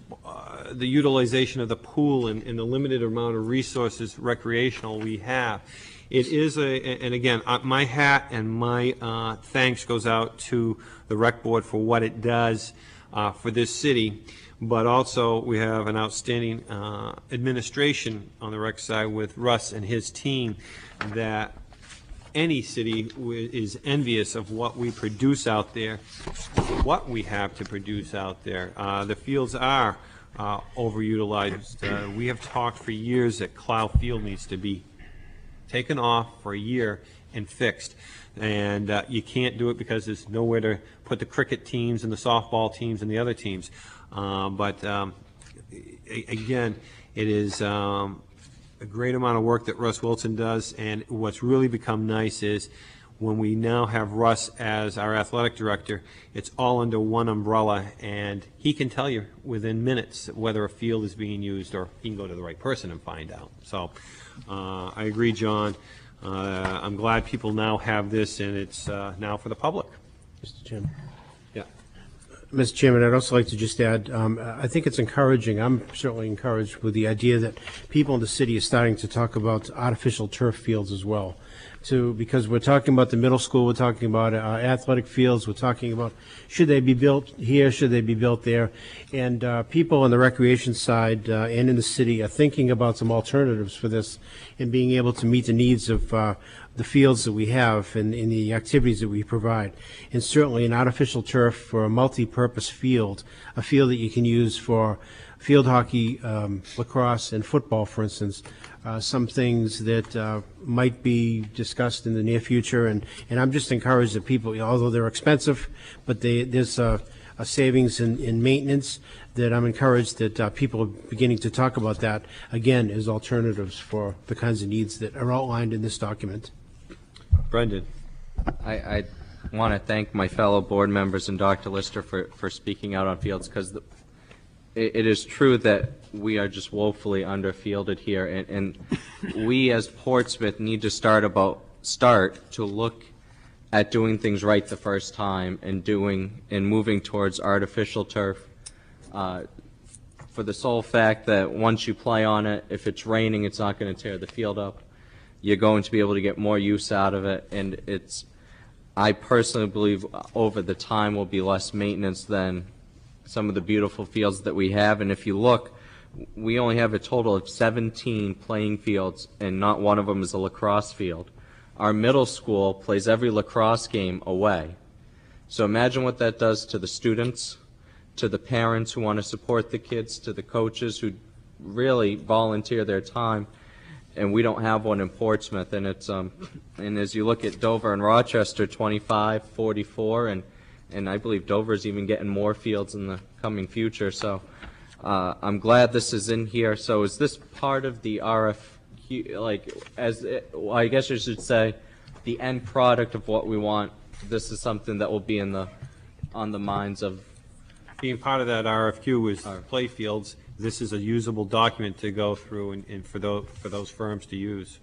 the utilization of the pool and the limited amount of resources recreational we have. It is and again, my hat and my thanks goes out to the rec board for what it does for this city, but also we have an outstanding administration on the rec side with Russ and his team that any city is envious of what we produce out there, what we have to produce out there. The fields are overutilized. We have talked for years that Clough Field needs to be taken off for a year and fixed. And you can't do it because there's nowhere to put the cricket teams and the softball teams and the other teams. But again, it is a great amount of work that Russ Wilson does, and what's really become nice is when we now have Russ as our athletic director, it's all under one umbrella, and he can tell you within minutes whether a field is being used, or he can go to the right person and find out. So I agree, John. I'm glad people now have this, and it's now for the public. Mr. Chairman. Yeah. Mr. Chairman, I'd also like to just add, I think it's encouraging, I'm certainly encouraged with the idea that people in the city are starting to talk about artificial turf fields as well. Because we're talking about the middle school, we're talking about athletic fields, we're talking about should they be built here, should they be built there, and people on the recreation side and in the city are thinking about some alternatives for this and being able to meet the needs of the fields that we have and the activities that we provide. And certainly an artificial turf for a multi-purpose field, a field that you can use for field hockey, lacrosse, and football, for instance, some things that might be discussed in the near future. And I'm just encouraged that people, although they're expensive, but there's a savings in maintenance, that I'm encouraged that people are beginning to talk about that, again, as alternatives for the kinds of needs that are outlined in this document. Brendan. I want to thank my fellow board members and Dr. Lister for speaking out on fields, because it is true that we are just woefully underfielded here, and we as Portsmouth need to start to look at doing things right the first time and moving towards artificial turf, for the sole fact that once you play on it, if it's raining, it's not going to tear the field up. You're going to be able to get more use out of it, and I personally believe over the time will be less maintenance than some of the beautiful fields that we have. And if you look, we only have a total of 17 playing fields, and not one of them is a lacrosse field. Our middle school plays every lacrosse game away. So imagine what that does to the students, to the parents who want to support the kids, to the coaches who really volunteer their time. And we don't have one in Portsmouth, and it's and as you look at Dover and Rochester, 25, 44, and I believe Dover's even getting more fields in the coming future. So I'm glad this is in here. So is this part of the RFQ, I guess you should say, the end product of what we want? This is something that will be on the minds of. Being part of that RFQ was play fields. This is a usable document to go through and for those firms to use.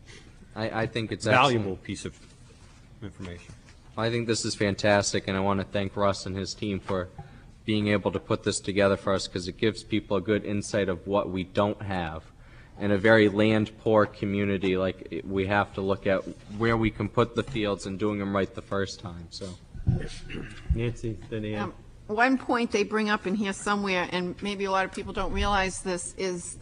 I think it's valuable excellent. Piece of information. I think this is fantastic, and I want to thank Russ and his team for being able to put this together for us, because it gives people a good insight of what we don't have. In a very land-poor community, we have to look at where we can put the fields and doing them right the first time. So, Nancy, then Ann. one point they bring up in here somewhere, and maybe a lot of people don't realize this, is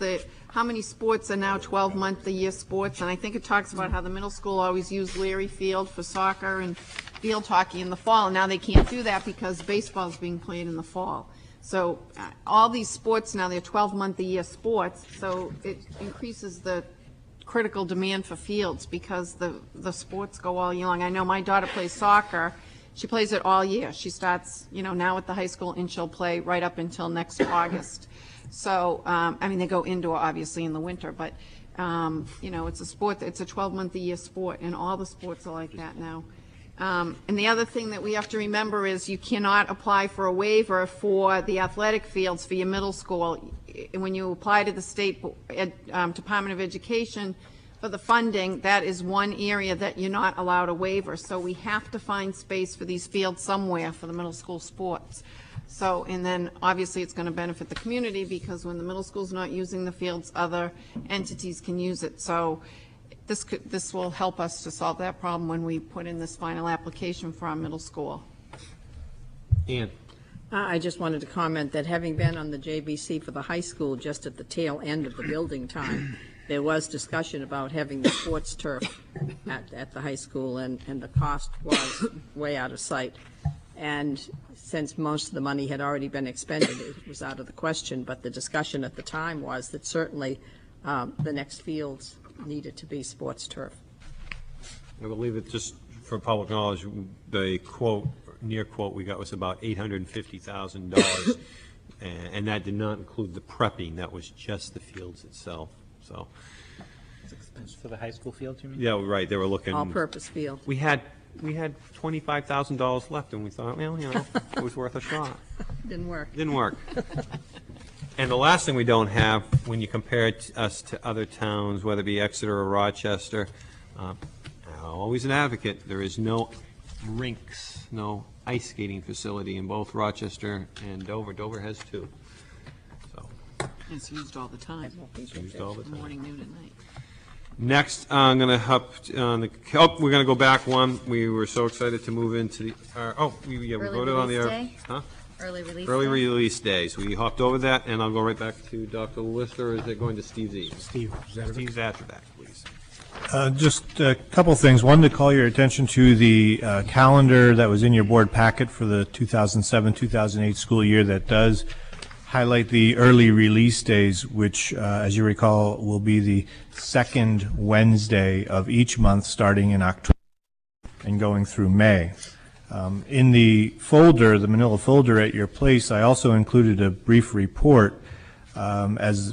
how many sports are now 12-month-a-year sports, and I think it talks about how the middle school always used Leary Field for soccer and field hockey in the fall, and now they can't do that because baseball's being played in the fall. So all these sports now, they're 12-month-a-year sports, so it increases the critical demand for fields because the sports go all year long. I know my daughter plays soccer. She plays it all year. She starts, now at the high school, and she'll play right up until next August. So, I mean, they go indoor, obviously, in the winter, but, it's a sport, it's a 12-month-a-year sport, and all the sports are like that now. And the other thing that we have to remember is you cannot apply for a waiver for the athletic fields for your middle school. When you apply to the State Department of Education for the funding, that is one area that you're not allowed a waiver. So we have to find space for these fields somewhere for the middle school sports. So, and then obviously it's going to benefit the community because when the middle school's not using the fields, other entities can use it. So this will help us to solve that problem when we put in this final application for our middle school. Ann? I just wanted to comment that having been on the JBC for the high school just at the tail end of the building time, there was discussion about having the sports turf at the high school, and the cost was way out of sight. And since most of the money had already been expended, it was out of the question, but the discussion at the time was that certainly the next fields needed to be sports turf. I believe it, just for public knowledge, the quote, near quote we got was about $850,000, and that did not include the prepping. That was just the fields itself. So, For the high school field, you mean? yeah, right. They were looking All-purpose field. We had $25,000 left, and we thought, well, it was worth a shot. Didn't work. Didn't work. And the last thing we don't have, when you compare us to other towns, whether it be Exeter or Rochester, I'm always an advocate. There is no rinks, no ice skating facility in both Rochester and Dover. Dover has two. So It's used all the time. it's used all the time. Morning, noon, and night. Next, I'm going to hop on we're going to go back one. We were so excited to move into the, we Early voted on the, release day? huh? Early release. Early day? release days. We hopped over that, and I'll go right back to Dr. Lister, or is it going to Steve Z? Steve Zadravik. Steve Zadravik, please. Just a couple things. One, to call your attention to the calendar that was in your board packet for the 2007-2008 school year that does highlight the early release days, which, as you recall, will be the second Wednesday of each month starting in October and going through May. In the folder, the manila folder at your place, I also included a brief report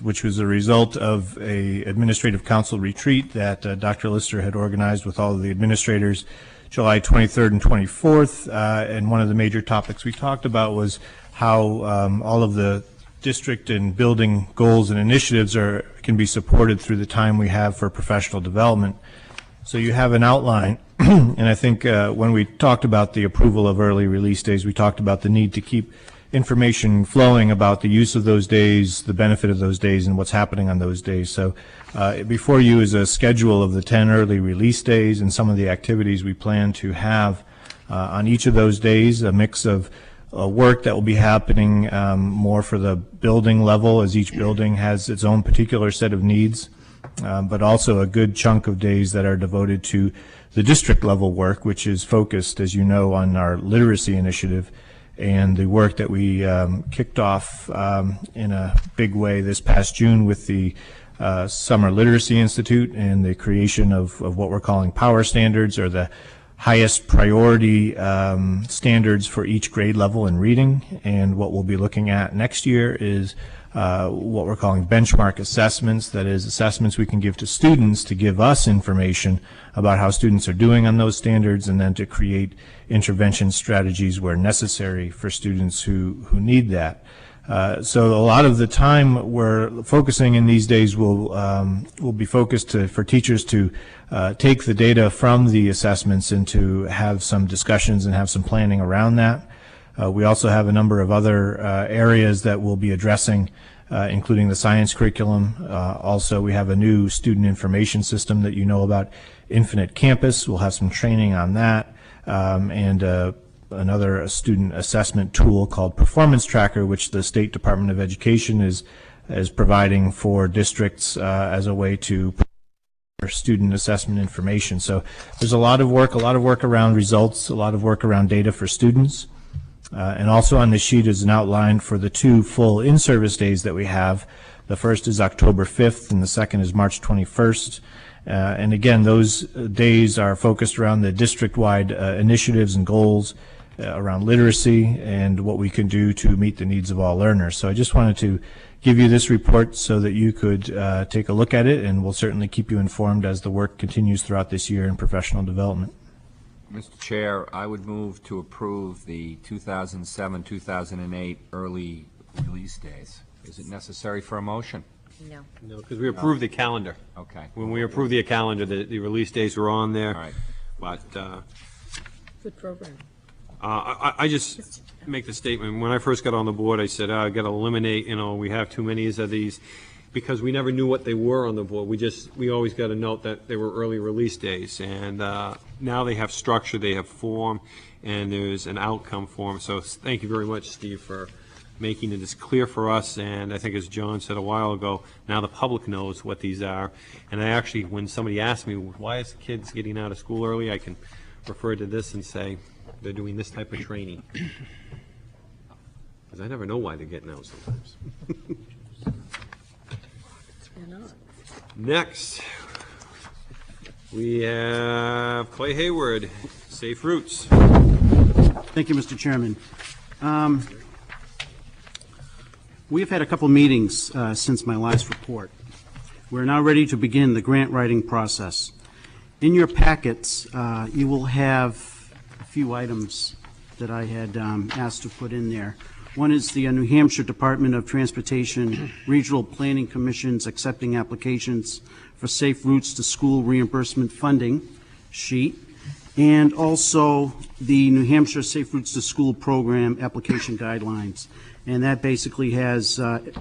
which was a result of a administrative council retreat that Dr. Lister had organized with all of the administrators July 23rd and 24th. And one of the major topics we talked about was how all of the district and building goals and initiatives can be supported through the time we have for professional development. So you have an outline, and I think when we talked about the approval of early release days, we talked about the need to keep information flowing about the use of those days, the benefit of those days, and what's happening on those days. So before you is a schedule of the 10 early release days and some of the activities we plan to have on each of those days, a mix of work that will be happening more for the building level, as each building has its own particular set of needs, but also a good chunk of days that are devoted to the district level work, which is focused, as you know, on our literacy initiative and the work that we kicked off in a big way this past June with the Summer Literacy Institute and the creation of what we're calling power standards, or the highest priority standards for each grade level in reading. And what we'll be looking at next year is what we're calling benchmark assessments, that is, assessments we can give to students to give us information about how students are doing on those standards, and then to create intervention strategies where necessary for students who need that. So a lot of the time we're focusing in these days will be focused for teachers to take the data from the assessments and to have some discussions and have some planning around that. We also have a number of other areas that we'll be addressing, including the science curriculum. Also, we have a new student information system that you know about, Infinite Campus. We'll have some training on that, and another student assessment tool called Performance Tracker, which the State Department of Education is providing for districts as a way to student assessment information. So there's a lot of work around results, a lot of work around data for students. And also on the sheet is an outline for the 2 full in-service days that we have. The first is October 5th and the second is March 21st. And again, those days are focused around the district-wide initiatives and goals around literacy and what we can do to meet the needs of all learners. So I just wanted to give you this report so that you could take a look at it, and we'll certainly keep you informed as the work continues throughout this year in professional development. Mr. Chair, I would move to approve the 2007-2008 early release days. Is it necessary for a motion? No. No, because we approved the calendar. Okay. When we approved the calendar, the release days were on there. All right. But Good program. I just make the statement, when I first got on the board, I said, I got to eliminate, we have too many of these, because we never knew what they were on the board. We always got to note that they were early release days, and now they have structure, they have form, and there's an outcome for them. So thank you very much, Steve, for making it as clear for us, and I think as John said a while ago, now the public knows what these are. And I actually, when somebody asks me, why is kids getting out of school early, I can refer to this and say, they're doing this type of training. Because I never know why they're getting out sometimes. Next, we have Clay Hayward, Safe Routes. Thank you, Mr. Chairman. We've had a couple meetings since my last report. We're now ready to begin the grant writing process. In your packets, you will have a few items that I had asked to put in there. One is the New Hampshire Department of Transportation Regional Planning Commission's accepting applications for Safe Routes to School reimbursement funding sheet, and also the New Hampshire Safe Routes to School program application guidelines. And that basically has the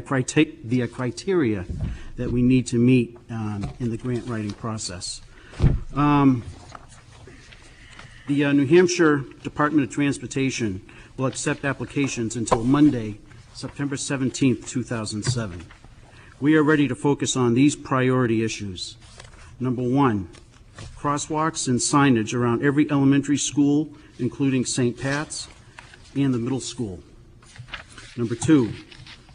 criteria that we need to meet in the grant writing process. The New Hampshire Department of Transportation will accept applications until Monday, September 17th, 2007. We are ready to focus on these priority issues. Number 1, crosswalks and signage around every elementary school, including St. Pat's and the middle school. Number 2,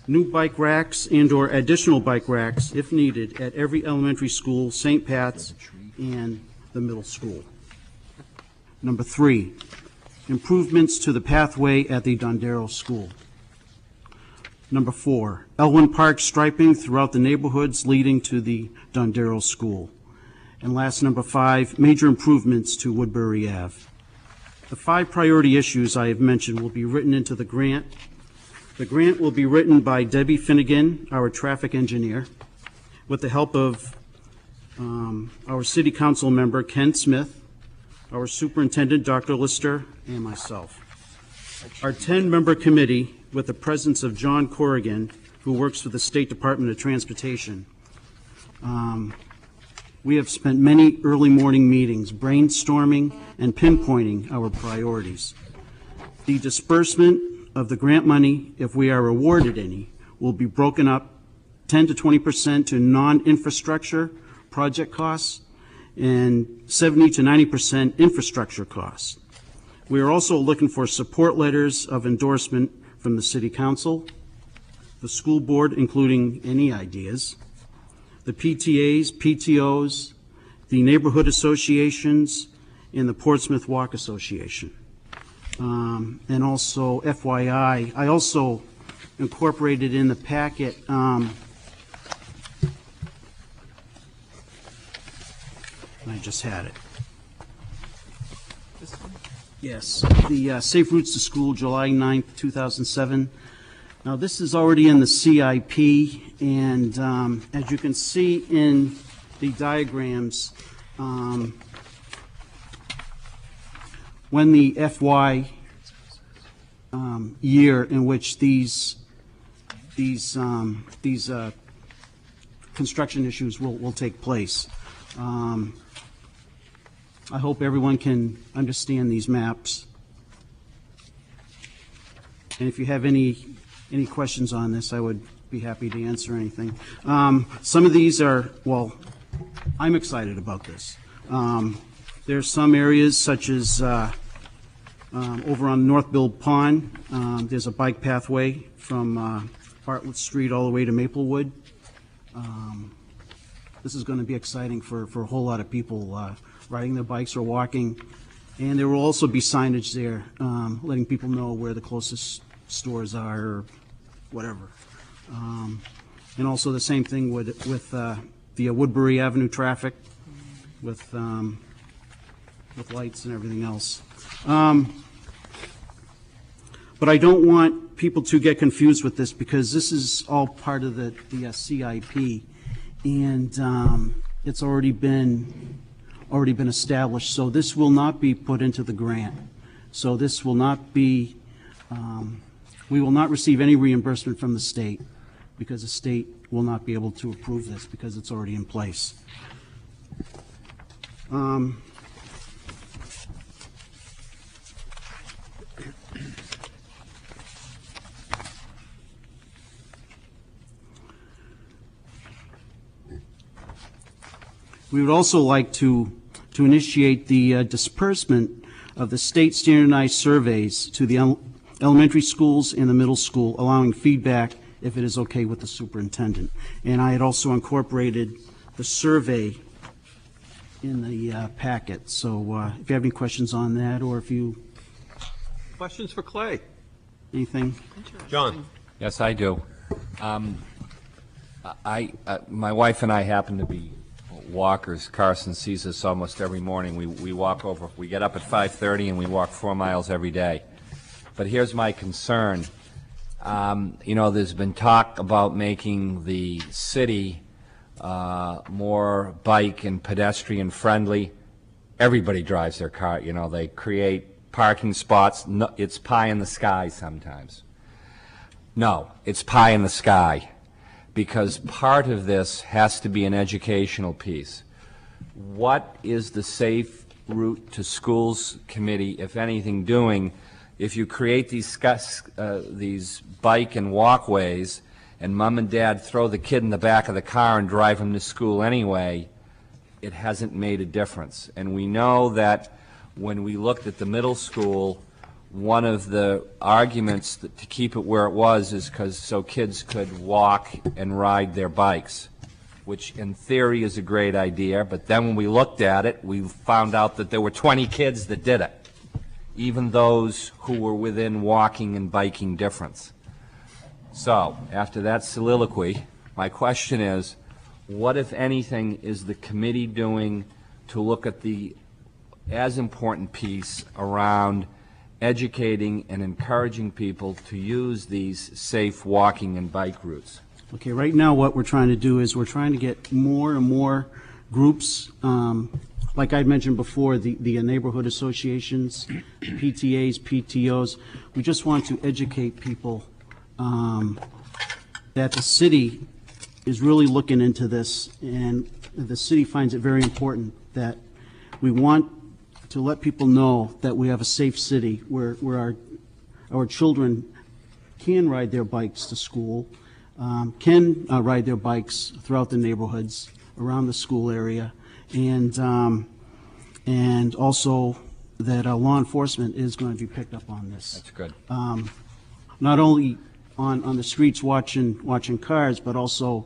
new bike racks and/or additional bike racks, if needed, at every elementary school, St. Pat's, and the middle school. Number 3, improvements to the pathway at the Dondero School. Number 4, Elwyn Park striping throughout the neighborhoods leading to the Dondero School. And last, number 5, major improvements to Woodbury Ave. The 5 priority issues I have mentioned will be written into the grant. The grant will be written by Debbie Finnegan, our traffic engineer, with the help of our city council member, Ken Smith, our superintendent, Dr. Lister, and myself. Our 10-member committee, with the presence of John Corrigan, who works for the State Department of Transportation. We have spent many early morning meetings brainstorming and pinpointing our priorities. The disbursement of the grant money, if we are awarded any, will be broken up 10 to 20% to non-infrastructure project costs and 70 to 90% infrastructure costs. We are also looking for support letters of endorsement from the City Council, the school board, including any ideas, the PTAs, PTOs, the neighborhood associations, and the Portsmouth Walk Association. And also, FYI, I also incorporated in the packet I just had it. Yes, the Safe Routes to School, July 9th, 2007. Now, this is already in the CIP, and as you can see in the diagrams, when the FY year in which these construction issues will take place. I hope everyone can understand these maps. And if you have any questions on this, I would be happy to answer anything. Some of these are, well, I'm excited about this. There's some areas such as over on North Bill Pond, there's a bike pathway from Bartlett Street all the way to Maplewood. This is going to be exciting for a whole lot of people riding their bikes or walking. And there will also be signage there letting people know where the closest stores are or whatever. And also the same thing with the Woodbury Avenue traffic with lights and everything else. But I don't want people to get confused with this because this is all part of the CIP, and it's already been established. So this will not be put into the grant. So this will not be. We will not receive any reimbursement from the state because the state will not be able to approve this because it's already in place. We would also like to initiate the disbursement of the state standardized surveys to the elementary schools and the middle school, allowing feedback if it is okay with the superintendent. And I had also incorporated the survey in the packet. So if you have any questions on that, or if you... Questions for Clay? Anything? John? Yes, I do. My wife and I happen to be walkers. Carson sees us almost every morning. We walk over. We get up at 5:30 and we walk 4 miles every day. But here's my concern. There's been talk about making the city more bike and pedestrian friendly. Everybody drives their car. They create parking spots. No, it's pie in the sky sometimes. No, it's pie in the sky, because part of this has to be an educational piece. What is the Safe Route to Schools Committee, if anything, doing if you create these bike and walkways and mom and dad throw the kid in the back of the car and drive him to school anyway? It hasn't made a difference. And we know that when we looked at the middle school, one of the arguments to keep it where it was is so kids could walk and ride their bikes, which in theory is a great idea, but then when we looked at it, we found out that there were 20 kids that did it, even those who were within walking and biking distance. So, after that soliloquy, my question is, what, if anything, is the committee doing to look at the as important piece around educating and encouraging people to use these safe walking and bike routes? Okay, right now what we're trying to do is we're trying to get more and more groups, like I mentioned before, the neighborhood associations, PTAs, PTOs. We just want to educate people that the city is really looking into this, and the city finds it very important that we want to let people know that we have a safe city where our children can ride their bikes to school, can ride their bikes throughout the neighborhoods around the school area, and also that law enforcement is going to be picked up on this. That's good. Not only on the streets watching cars, but also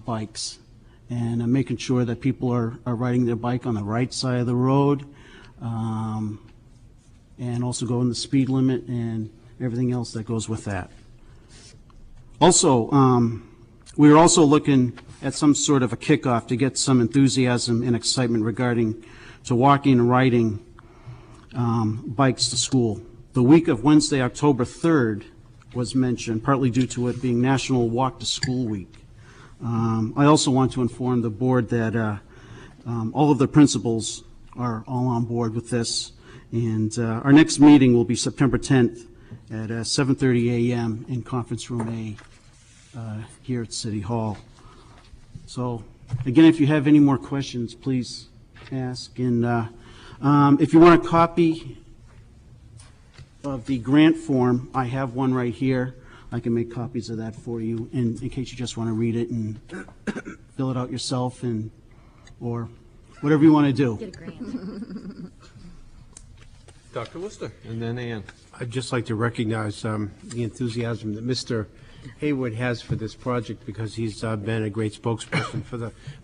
bikes, and making sure that people are riding their bike on the right side of the road, and also going the speed limit and everything else that goes with that. Also, we're also looking at some sort of a kickoff to get some enthusiasm and excitement regarding to walking and riding bikes to school. The week of Wednesday, October 3rd was mentioned, partly due to it being National Walk to School Week. I also want to inform the board that all of the principals are all on board with this, and our next meeting will be September 10th at 7:30 a.m. in Conference Room A here at City Hall. So, again, if you have any more questions, please ask, and If you want a copy of the grant form, I have one right here. I can make copies of that for you in case you just want to read it and fill it out yourself or whatever you want to do. Get a grant. Dr. Lister, and then Ann. I'd just like to recognize the enthusiasm that Mr. Hayward has for this project, because he's been a great spokesperson for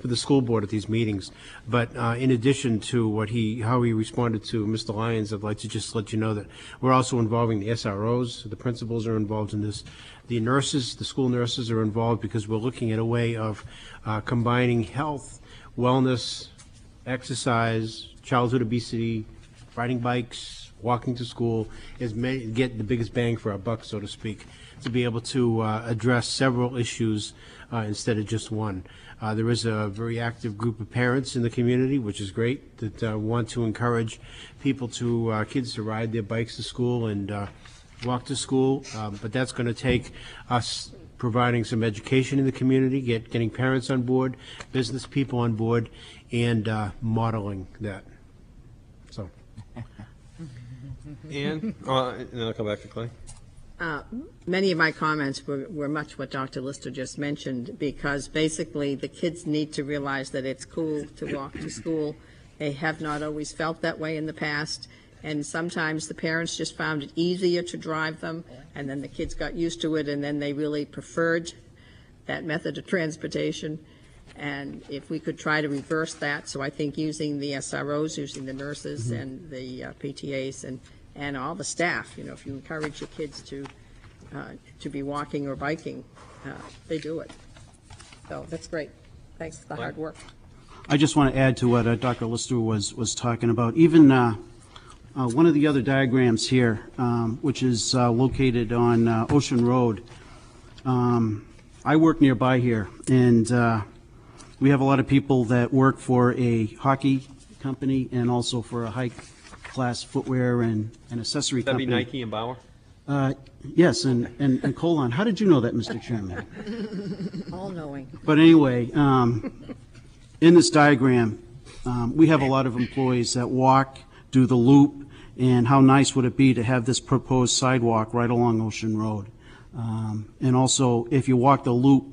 the school board at these meetings. But in addition to how he responded to Mr. Lyons, I'd like to just let you know that we're also involving the SROs. The principals are involved in this. The nurses, the school nurses are involved, because we're looking at a way of combining health, wellness, exercise, childhood obesity, riding bikes, walking to school, get the biggest bang for our buck, so to speak, to be able to address several issues instead of just one. There is a very active group of parents in the community, which is great, that want to encourage kids to ride their bikes to school and walk to school, but that's going to take us providing some education in the community, getting parents on board, business people on board, and modeling that. So. Ann, and then I'll come back to Clay. Many of my comments were much what Dr. Lister just mentioned, because basically the kids need to realize that it's cool to walk to school. They have not always felt that way in the past, and sometimes the parents just found it easier to drive them, and then the kids got used to it, and then they really preferred that method of transportation. And if we could try to reverse that, so I think using the SROs, using the nurses and the PTAs and all the staff, if you encourage your kids to be walking or biking, they do it. So that's great. Thanks for the hard work. I just want to add to what Dr. Lister was talking about. Even one of the other diagrams here, which is located on Ocean Road. I work nearby here, and we have a lot of people that work for a hockey company and also for a high-class footwear and accessory That'd company. be Nike and Bauer? Yes, and Colon. How did you know that, Mr. Chairman? All-knowing. But anyway, in this diagram, we have a lot of employees that walk, do the loop, and how nice would it be to have this proposed sidewalk right along Ocean Road? And also, if you walk the loop,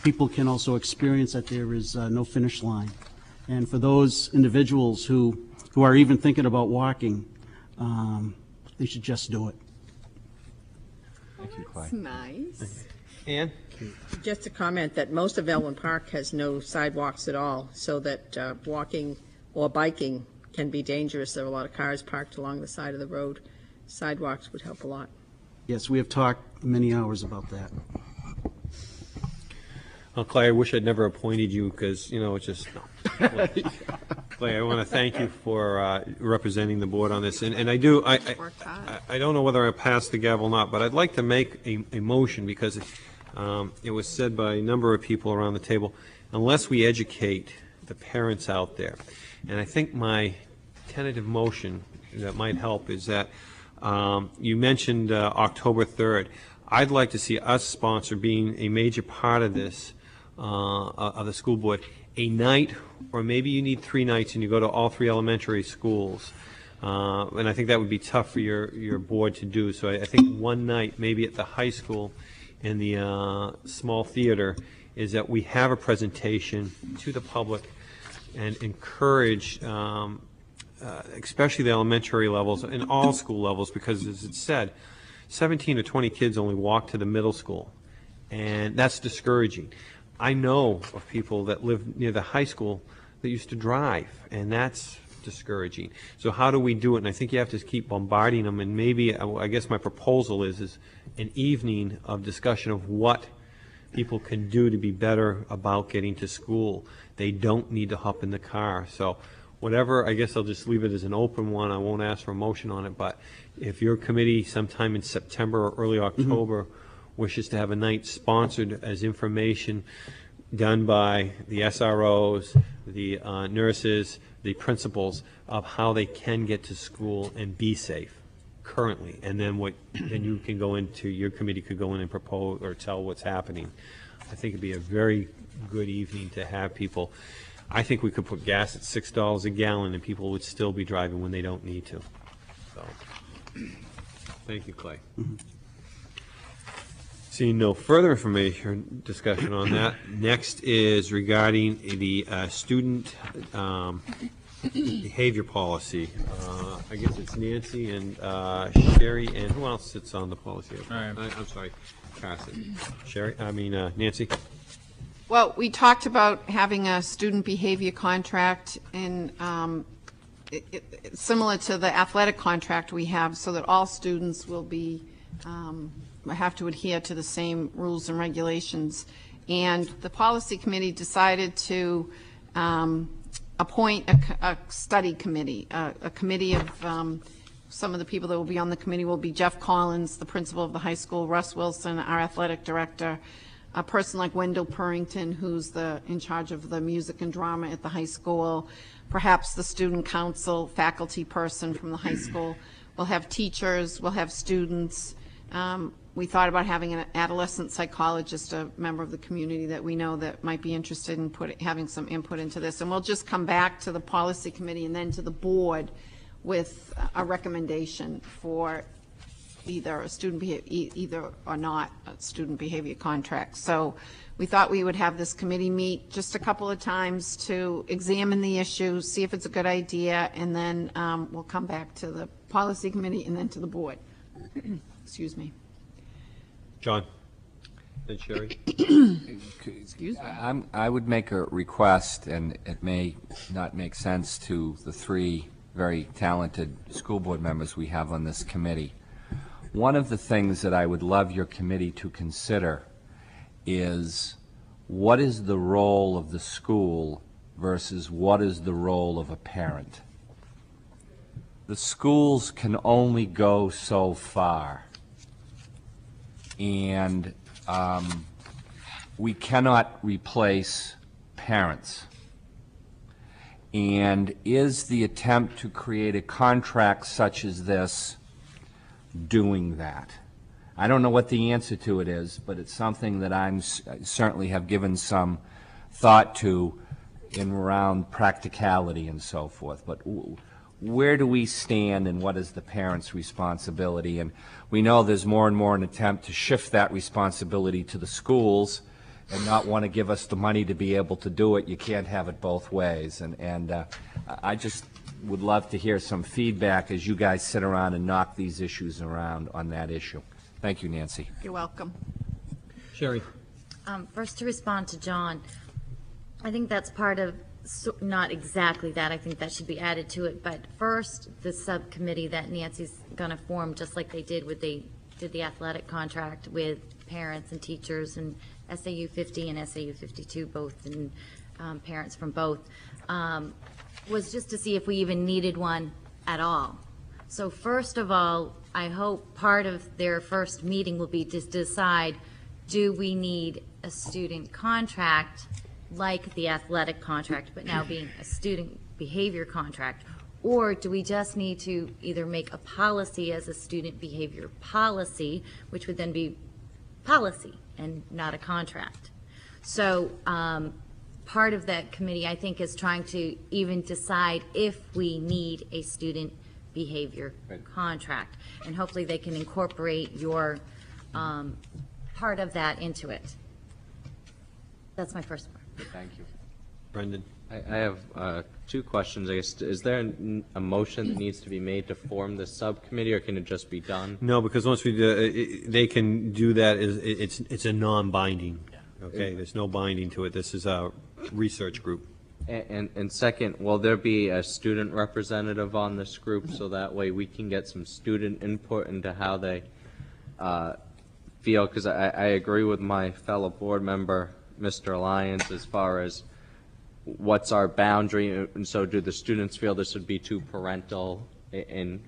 people can also experience that there is no finish line. And for those individuals who are even thinking about walking, they should just do it. Thank you, Clay. That's nice. Ann? Just a comment that most of Elwyn Park has no sidewalks at all, so that walking or biking can be dangerous. There are a lot of cars parked along the side of the road. Sidewalks would help a lot. Yes, we have talked many hours about that. Well, Clay, I wish I'd never appointed you, because, it's just, no. Clay, I want to thank you for representing the board on this. And I do, I don't know whether I passed the gavel or not, but I'd like to make a motion, because it was said by a number of people around the table, unless we educate the parents out there. And I think my tentative motion that might help is that you mentioned October 3rd. I'd like to see us sponsor, being a major part of this, of the school board, a night, or maybe you need 3 nights and you go to all 3 elementary schools. And I think that would be tough for your board to do. So I think one night, maybe at the high school in the small theater, is that we have a presentation to the public and encourage, especially the elementary levels and all school levels, because as it said, 17 or 20 kids only walk to the middle school, and that's discouraging. I know of people that live near the high school that used to drive, and that's discouraging. So how do we do it? And I think you have to keep bombarding them, and maybe, I guess my proposal is an evening of discussion of what people can do to be better about getting to school. They don't need to hop in the car. So whatever, I guess I'll just leave it as an open one. I won't ask for a motion on it, but if your committee sometime in September or early October wishes to have a night sponsored as information done by the SROs, the nurses, the principals, of how they can get to school and be safe currently, and then then you can go into, your committee could go in and propose or tell what's happening. I think it'd be a very good evening to have people. I think we could put gas at $6 a gallon and people would still be driving when they don't need to. So, thank you, Clay. Seeing no further information or discussion on that, next is regarding the student behavior policy. I guess it's Nancy and Sherry, and who else sits on the policy? I'm sorry, Carson. Sherry, Nancy? Well, we talked about having a student behavior contract in, similar to the athletic contract we have, so that all students will be, have to adhere to the same rules and regulations. And the policy committee decided to appoint a study committee, a committee of, some of the people that will be on the committee will be Jeff Collins, the principal of the high school, Russ Wilson, our athletic director, a person like Wendell Purrington, who's in charge of the music and drama at the high school, perhaps the student council faculty person from the high school. We'll have teachers, we'll have students. We thought about having an adolescent psychologist, a member of the community that we know that might be interested in having some input into this. And we'll just come back to the policy committee and then to the board with a recommendation for either a either or not a student behavior contract. So we thought we would have this committee meet just a couple of times to examine the issue, see if it's a good idea, and then we'll come back to the policy committee and then to the board. Excuse me. John? And Sherry? Excuse me. I would make a request, and it may not make sense to the three very talented school board members we have on this committee. One of the things that I would love your committee to consider is what is the role of the school versus what is the role of a parent. The schools can only go so far, and we cannot replace parents. And is the attempt to create a contract such as this doing that? I don't know what the answer to it is, but it's something that I certainly have given some thought to in around practicality and so forth. But where do we stand and what is the parent's responsibility? And we know there's more and more an attempt to shift that responsibility to the schools and not want to give us the money to be able to do it. You can't have it both ways. And I just would love to hear some feedback as you guys sit around and knock these issues around on that issue. Thank you, Nancy. You're welcome. Sherry? First, to respond to John, I think that's part of, not exactly that, I think that should be added to it, but first, the subcommittee that Nancy's going to form, just like they did the athletic contract with parents and teachers and SAU 50 and SAU 52, both, and parents from both, was just to see if we even needed one at all. So first of all, I hope part of their first meeting will be to decide, do we need a student contract like the athletic contract, but now being a student behavior contract? Or do we just need to either make a policy as a student behavior policy, which would then be policy and not a contract? So part of that committee, I think, is trying to even decide if we need a student behavior contract. And hopefully they can incorporate your part of that into it. That's my first part. Thank you. Brendan? I have two questions, I guess. Is there a motion that needs to be made to form this subcommittee, or can it just be done? No, because once we do, they can do that, it's a non-binding. Okay, there's no binding to it. This is a research group. And second, will there be a student representative on this group, so that way we can get some student input into how they feel? Because I agree with my fellow board member, Mr. Lyons, as far as what's our boundary, and so do the students feel this would be too parental? And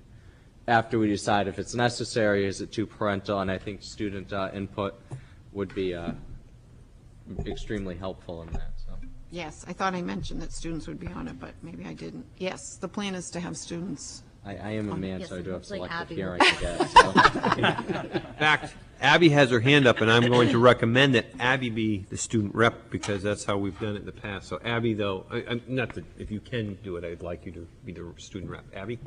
after we decide if it's necessary, is it too parental? And I think student input would be extremely helpful in that. So. Yes, I thought I mentioned that students would be on it, but maybe I didn't. Yes, the plan is to have students I am a man, Yes, so I do have hopefully selective Abby hearing, will- I guess. So. In fact, Abby has her hand up, and I'm going to recommend that Abby be the student rep, because that's how we've done it in the past. So Abby, though, not that, if you can do it, I'd like you to be the student rep. Abby?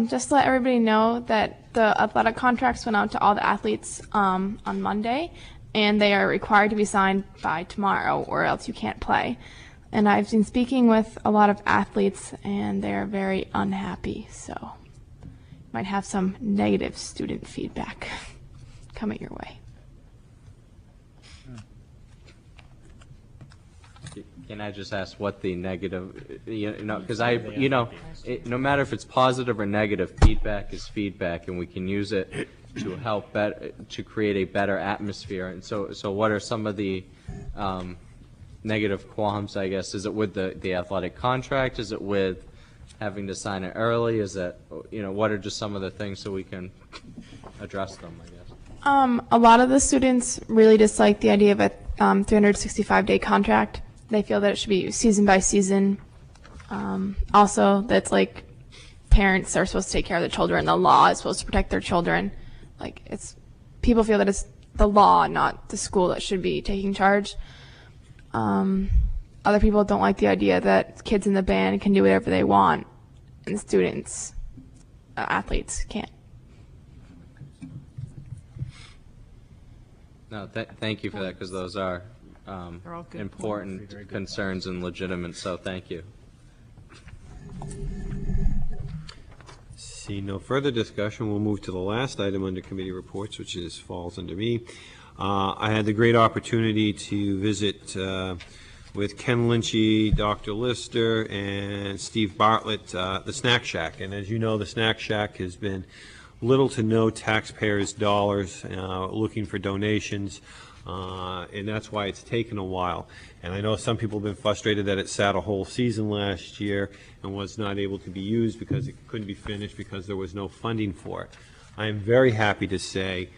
Just to let everybody know that the athletic contracts went out to all the athletes on Monday, and they are required to be signed by tomorrow, or else you can't play. And I've been speaking with a lot of athletes, and they are very unhappy, so might have some negative student feedback coming your way. Can I just ask what the negative, because no matter if it's positive or negative, feedback is feedback, and we can use it to help to create a better atmosphere. And so what are some of the negative qualms, I guess? Is it with the athletic contract? Is it with having to sign it early? Is it, what are just some of the things so we can address them, I guess? A lot of the students really dislike the idea of a 365-day contract. They feel that it should be season by season. Also, that's like parents are supposed to take care of their children. The law is supposed to protect their children. People feel that it's the law, not the school, that should be taking charge. Other people don't like the idea that kids in the band can do whatever they want, and students, athletes, can't. No, thank you for that, because those are all good important concerns and legitimate, so thank you. See no further discussion, we'll move to the last item under committee reports, which falls under me. I had the great opportunity to visit with Ken Lynchy, Dr. Lister, and Steve Bartlett, the Snack Shack. And as you know, the Snack Shack has been little to no taxpayers' dollars looking for donations, and that's why it's taken a while. And I know some people have been frustrated that it sat a whole season last year and was not able to be used because it couldn't be finished because there was no funding for it. I am very happy to say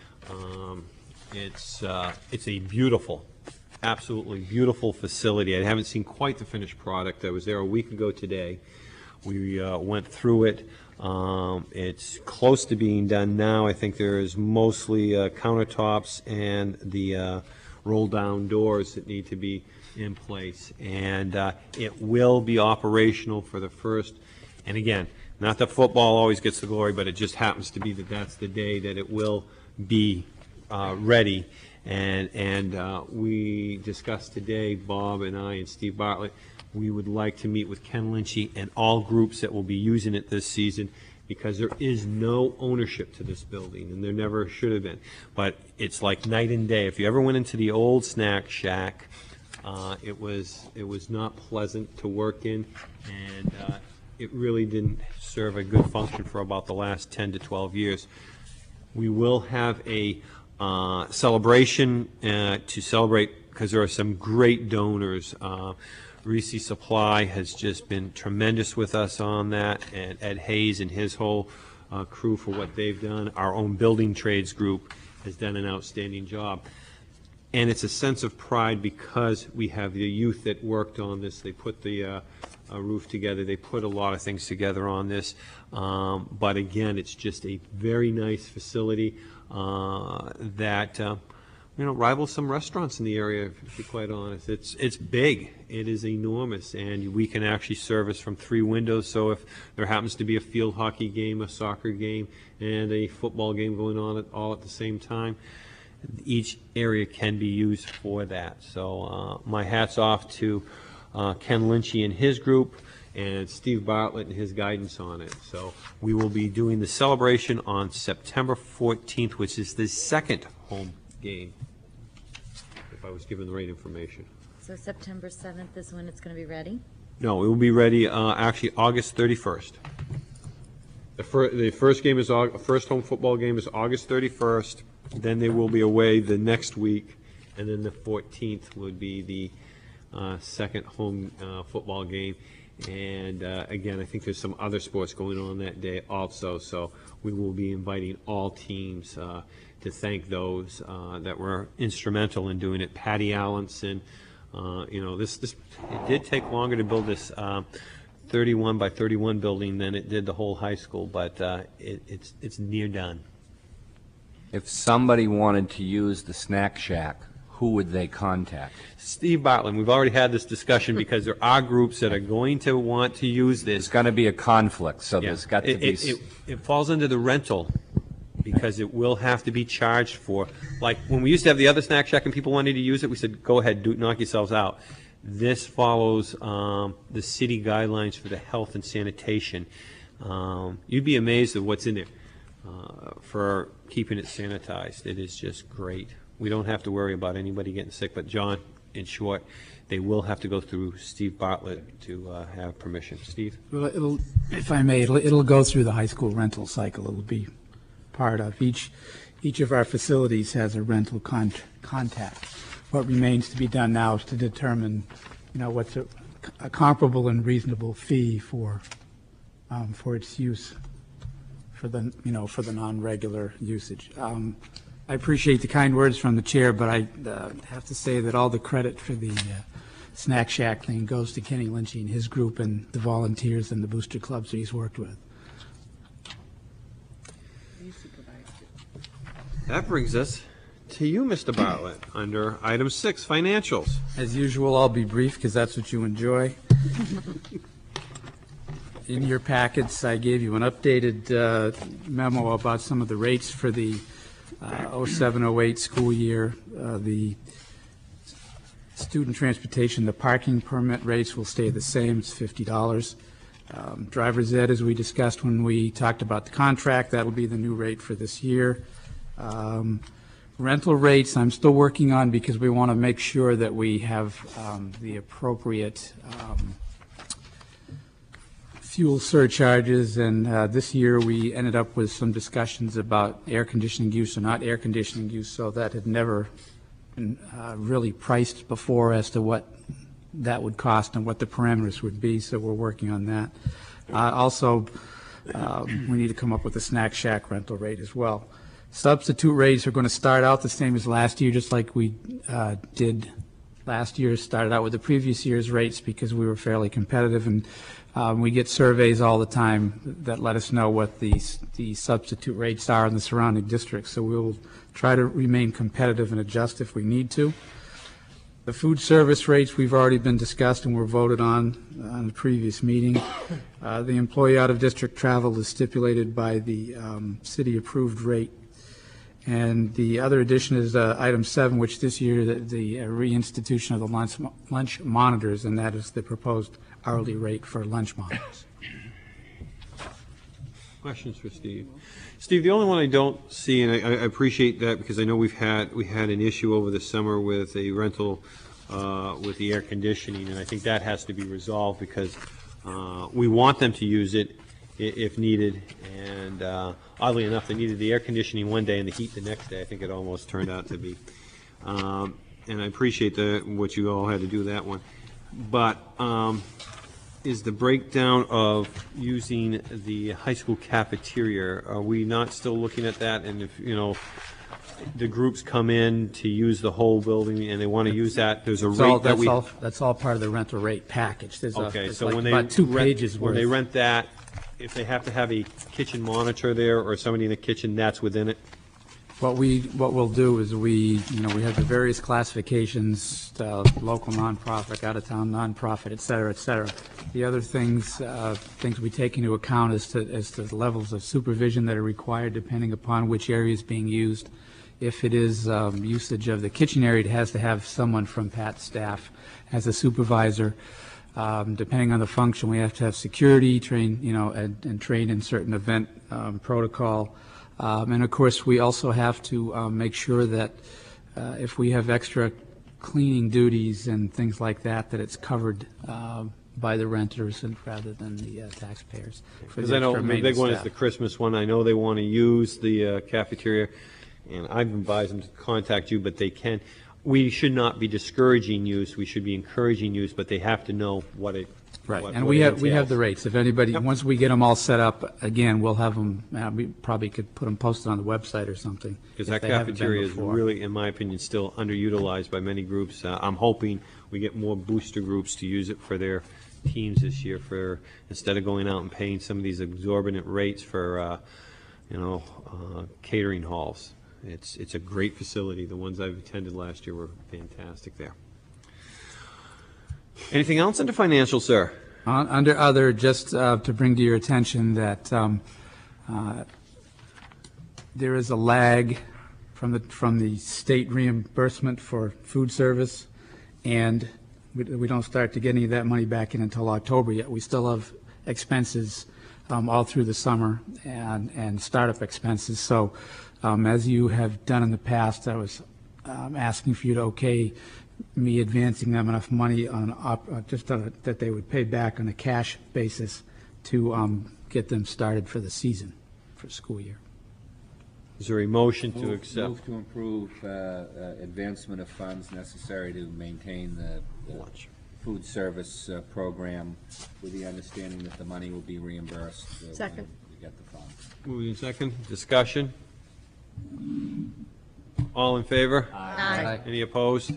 it's a beautiful, absolutely beautiful facility. I haven't seen quite the finished product. I was there a week ago today. We went through it. It's close to being done now. I think there is mostly countertops and the roll-down doors that need to be in place. And it will be operational for the first, and again, not that football always gets the glory, but it just happens to be that that's the day that it will be ready. And we discussed today, Bob and I and Steve Bartlett, we would like to meet with Ken Lynchy and all groups that will be using it this season, because there is no ownership to this building, and there never should have been. But it's like night and day. If you ever went into the old Snack Shack, it was not pleasant to work in, and it really didn't serve a good function for about the last 10 to 12 years. We will have a celebration to celebrate, because there are some great donors. Reese Supply has just been tremendous with us on that, and Ed Hayes and his whole crew for what they've done. Our own building trades group has done an outstanding job. And it's a sense of pride because we have the youth that worked on this. They put the roof together. They put a lot of things together on this. But again, it's just a very nice facility that rivals some restaurants in the area, to be quite honest. It's big. It is enormous, and we can actually service from 3 windows. So if there happens to be a field hockey game, a soccer game, and a football game going on all at the same time, each area can be used for that. So my hat's off to Ken Lynchy and his group, and Steve Bartlett and his guidance on it. So we will be doing the celebration on September 14th, which is the second home game, if I was given the right information. So September 7th is when it's going to be ready? No, it will be ready actually August 31st. The first game is first home football game is August 31st. Then they will be away the next week, and then the 14th would be the second home football game. And again, I think there's some other sports going on that day also. So we will be inviting all teams to thank those that were instrumental in doing it. Patty Allenson, it did take longer to build this 31 by 31 building than it did the whole high school, but it's near done. If somebody wanted to use the snack shack, who would they contact? Steve Bartlett, we've already had this discussion because there are groups that are going to want to use There's this. going to be a conflict, so Yeah. there's got to be... It falls under the rental because it will have to be charged for. Like, when we used to have the other snack shack and people wanted to use it, we said, go ahead, knock yourselves out. This follows the city guidelines for the health and sanitation. You'd be amazed at what's in there for keeping it sanitized. It is just great. We don't have to worry about anybody getting sick, but John, in short, they will have to go through Steve Bartlett to have permission. Steve? Well, it'll, if I may, it'll go through the high school rental cycle. It'll be part of each of our facilities has a rental contact. What remains to be done now is to determine, what's a comparable and reasonable fee for its use for the non-regular usage. I appreciate the kind words from the chair, but I have to say that all the credit for the snack shack thing goes to Kenny Lynchy and his group and the volunteers and the booster clubs that he's worked with. That brings us to you, Mr. Bartlett, under item 6, financials. As usual, I'll be brief because that's what you enjoy. In your packets, I gave you an updated memo about some of the rates for the 07-08 school year. The student transportation, the parking permit rates will stay the same. It's $50. Driver's ed, as we discussed when we talked about the contract, that will be the new rate for this year. Rental rates, I'm still working on because we want to make sure that we have the appropriate fuel surcharges, and this year we ended up with some discussions about air conditioning use or not air conditioning use, so that had never been really priced before as to what that would cost and what the parameters would be, so we're working on that. Also, we need to come up with a snack shack rental rate as well. Substitute rates are going to start out the same as last year, just like we did last year, started out with the previous year's rates because we were fairly competitive, and we get surveys all the time that let us know what the substitute rates are in the surrounding districts, so we'll try to remain competitive and adjust if we need to. The food service rates we've already been discussed and were voted on the previous meeting. The employee out-of-district travel is stipulated by the city-approved rate. And the other addition is item 7, which this year the reinstitution of the lunch monitors, and that is the proposed hourly rate for lunch monitors. Questions for Steve? Steve, the only one I don't see, and I appreciate that because I know we had an issue over the summer with a rental with the air conditioning, and I think that has to be resolved because we want them to use it if needed, and oddly enough, they needed the air conditioning one day and the heat the next day. I think it almost turned out to be. And I appreciate what you all had to do that one. But is the breakdown of using the high school cafeteria, are we not still looking at that? And if, the groups come in to use the whole building and they want to use that, there's a rate that we... That's all part of the rental rate package. Okay, so like when they about 2 pages when worth. they rent that, if they have to have a kitchen monitor there or somebody in the kitchen, that's within it? What we'll do is we have the various classifications, local nonprofit, out-of-town nonprofit, et cetera, et cetera. The other things we take into account as to the levels of supervision that are required depending upon which area is being used. If it is usage of the kitchen area, it has to have someone from PAT's staff as a supervisor. Depending on the function, we have to have security trained, and trained in certain event protocol. And of course, we also have to make sure that if we have extra cleaning duties and things like that, that it's covered by the renters and rather than the taxpayers. Because I know the big one is the Christmas one. I know they want to use the cafeteria, and I've advised them to contact you, but they can. We should not be discouraging use. We should be encouraging use, but they have to know what it. Right, what, and what we it have the rates. If anybody, once we get them all set up, again, we'll have them, we probably could put them posted on the website or something. Because that cafeteria is really, in my opinion, still underutilized by many groups. I'm hoping we get more booster groups to use it for their teams this year for, instead of going out and paying some of these exorbitant rates for, catering halls. It's a great facility. The ones I've attended last year were fantastic there. Anything else under financial, sir? Under other, just to bring to your attention that there is a lag from the state reimbursement for food service, and we don't start to get any of that money back in until October yet. We still have expenses all through the summer and startup expenses. So as you have done in the past, I was asking for you to okay me advancing them enough money on that they would pay back on a cash basis to get them started for the season, for school year. Is there a motion to accept? Move to approve advancement of funds necessary to maintain the food service program with the understanding that the money will be reimbursed. Second. When we get the funds. Moving in second. Discussion? All in favor? Aye. Any opposed?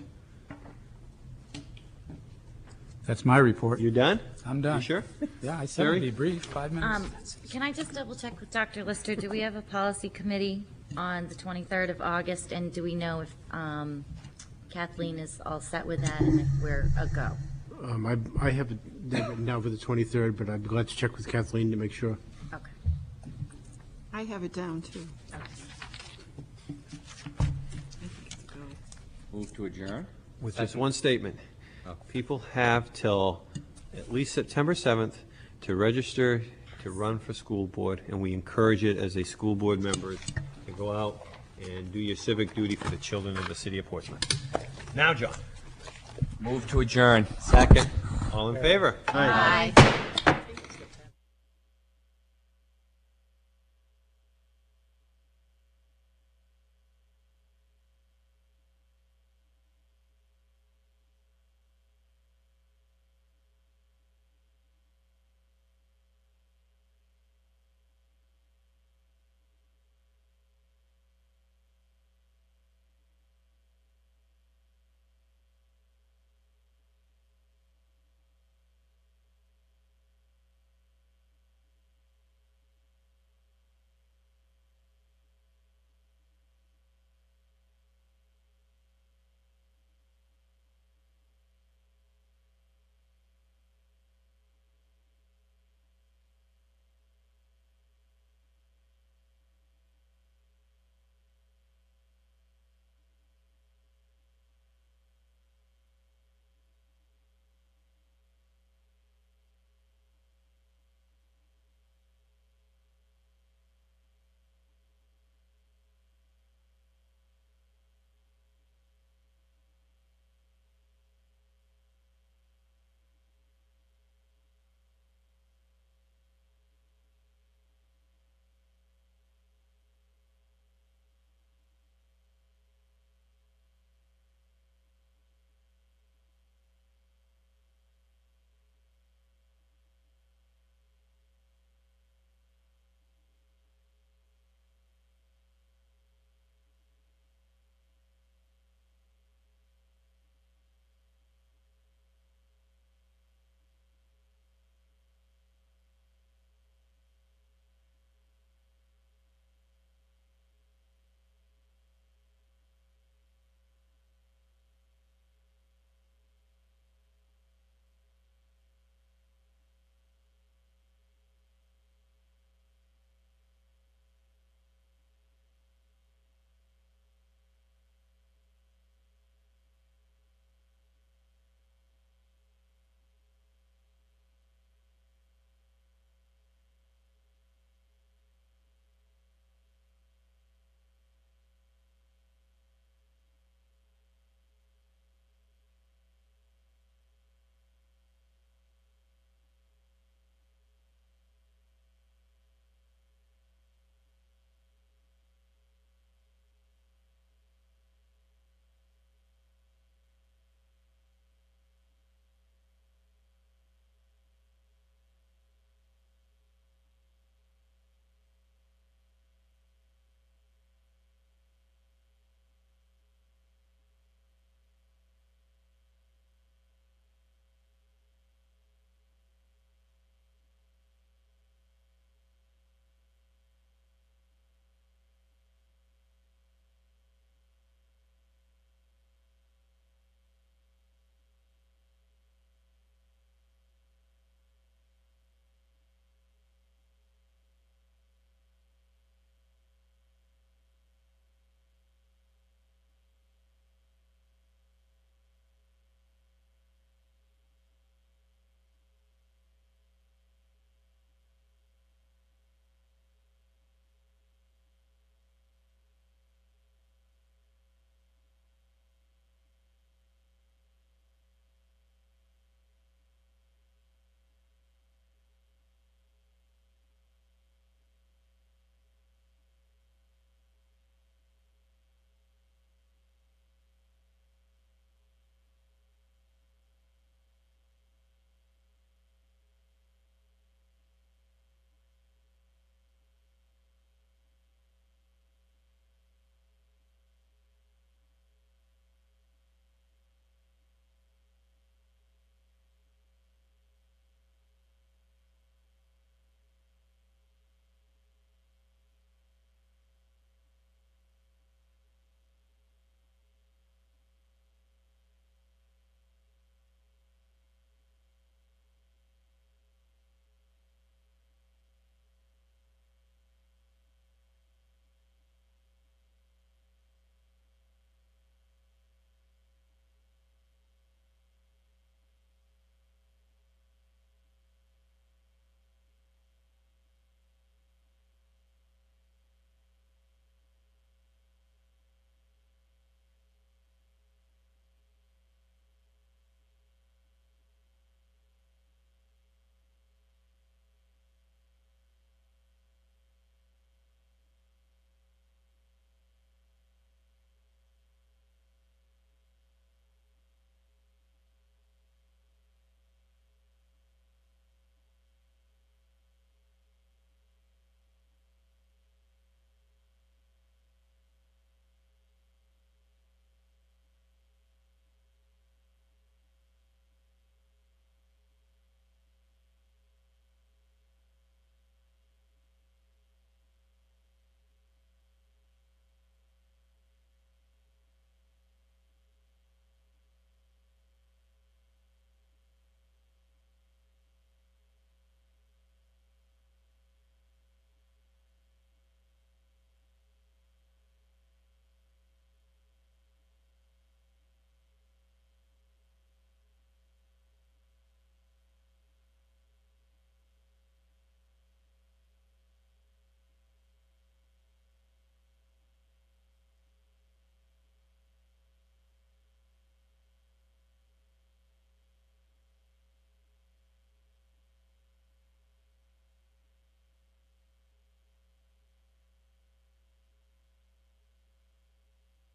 That's my report. You done? I'm done. You sure? Yeah, I said Terry? it'd be brief, 5 minutes. Can I just double check with Dr. Lister? Do we have a policy committee on the 23rd of August? And do we know if Kathleen is all set with that and if we're a go? I have it now for the 23rd, but I'd be glad to check with Kathleen to make sure. Okay. I have it down, too. Move to adjourn? With just one statement. People have till at least September 7th to register to run for school board, and we encourage it as a school board member to go out and do your civic duty for the children of the city of Portsmouth. Now, John. Move to adjourn. Second. All in favor? Aye.